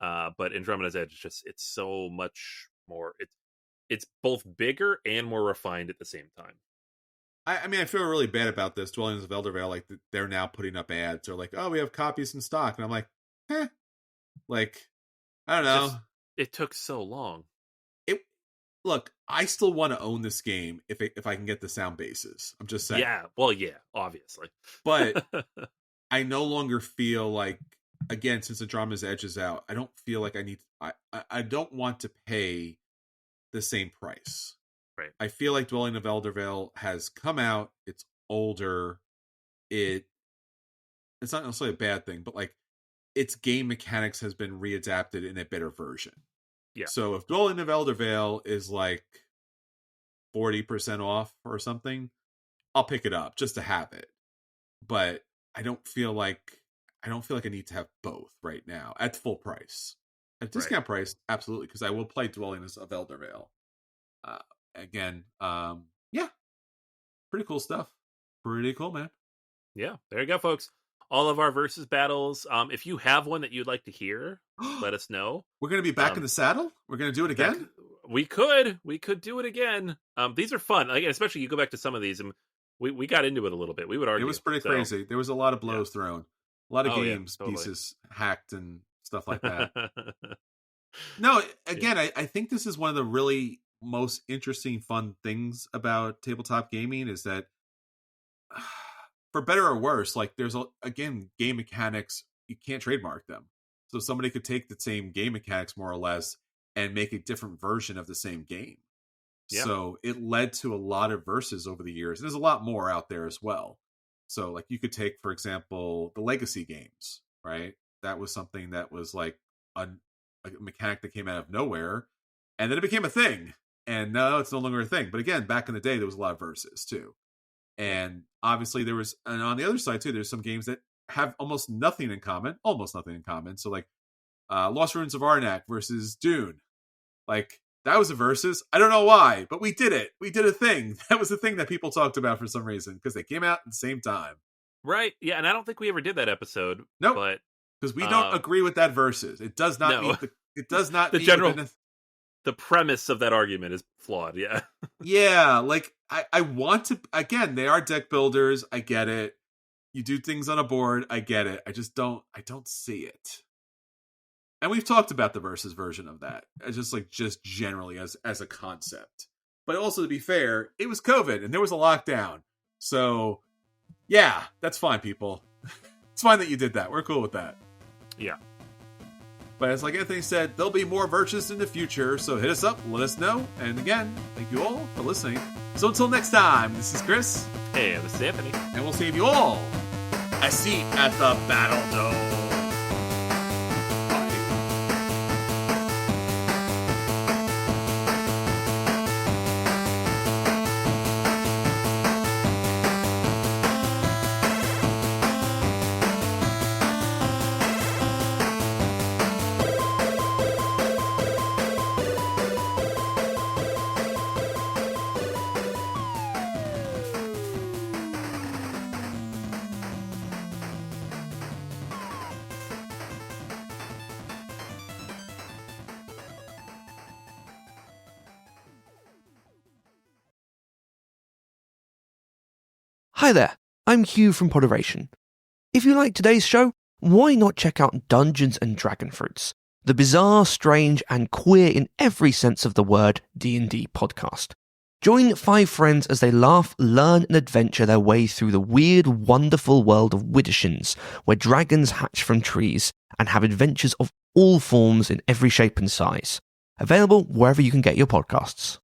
But Andromeda's Edge is it's so much more. It's both bigger and more refined at the same time. I mean, I feel really bad about this. Dwellings of Eldervale, like, they're now putting up ads. They're like, oh, we have copies in stock. And I'm like, like, I don't know. It took so long. Look, I still want to own this game if I can get the sound bases. I'm just saying. Yeah, well, yeah, obviously. But I no longer feel like, again, since Andromeda's Edge is out, I don't feel like I need. I don't want to pay the same price. Right. I feel like Dwelling of Eldervale has come out. It's older. It's not necessarily a bad thing, but like its game mechanics has been readapted in a better version. Yeah. So if Dwelling of Eldervale is like 40% off or something, I'll pick it up just to have it. But I don't feel like I need to have both right now at full price. At discount price, absolutely, because I will play Dwellings of Eldervale. Again, yeah, pretty cool stuff. Pretty cool, man. Yeah, there you go, folks. All of our versus battles. If you have one that you'd like to hear, let us know. We're going to be back in the saddle? We're going to do it again? We could do it again. These are fun. Like, especially you go back to some of these, and we got into it a little bit. We would argue. It was pretty crazy. There was a lot of blows thrown. A lot of games, pieces hacked and stuff like that. No, again, I think this is one of the really most interesting, fun things about tabletop gaming is that, for better or worse, like there's, again, game mechanics, you can't trademark them. So somebody could take the same game mechanics, more or less, and make a different version of the same game. Yeah. So it led to a lot of verses over the years. There's a lot more out there as well. So like you could take, for example, the Legacy games, right? That was something that was like a mechanic that came out of nowhere, and then it became a thing. And now it's no longer a thing. But again, back in the day, there was a lot of verses too. And obviously there was, and on the other side too, there's some games that have almost nothing in common. So like Lost Ruins of Arnak versus Dune. Like, that was a versus. I don't know why, but we did it. We did a thing. That was the thing that people talked about for some reason, because they came out at the same time. Right. Yeah, and I don't think we ever did that episode. Nope. But because we don't agree with that versus. It does not meet it does not the meet general the premise of that argument is flawed, yeah. Yeah, like I want to, again, they are deck builders. I get it. You do things on a board. I get it. I don't see it. And we've talked about the versus version of that, just generally as a concept. But also, to be fair, it was COVID and there was a lockdown. So, yeah, that's fine, people. It's fine that you did that. We're cool with that. Yeah. But as like Anthony said, there'll be more versus in the future. So hit us up, let us know. And again, thank you all for listening. So until next time, this is Chris. Hey, this is Anthony. And we'll save you all a seat at the Battle Dome. Hi there, I'm Hugh from Poderation. If you like today's show, why not check out Dungeons & Dragonfruits, the bizarre, strange, and queer in every sense of the word D&D podcast. Join 5 friends as they laugh, learn, and adventure their way through the weird, wonderful world of Widdershins, where dragons hatch from trees and have adventures of all forms in every shape and size. Available wherever you can get your podcasts.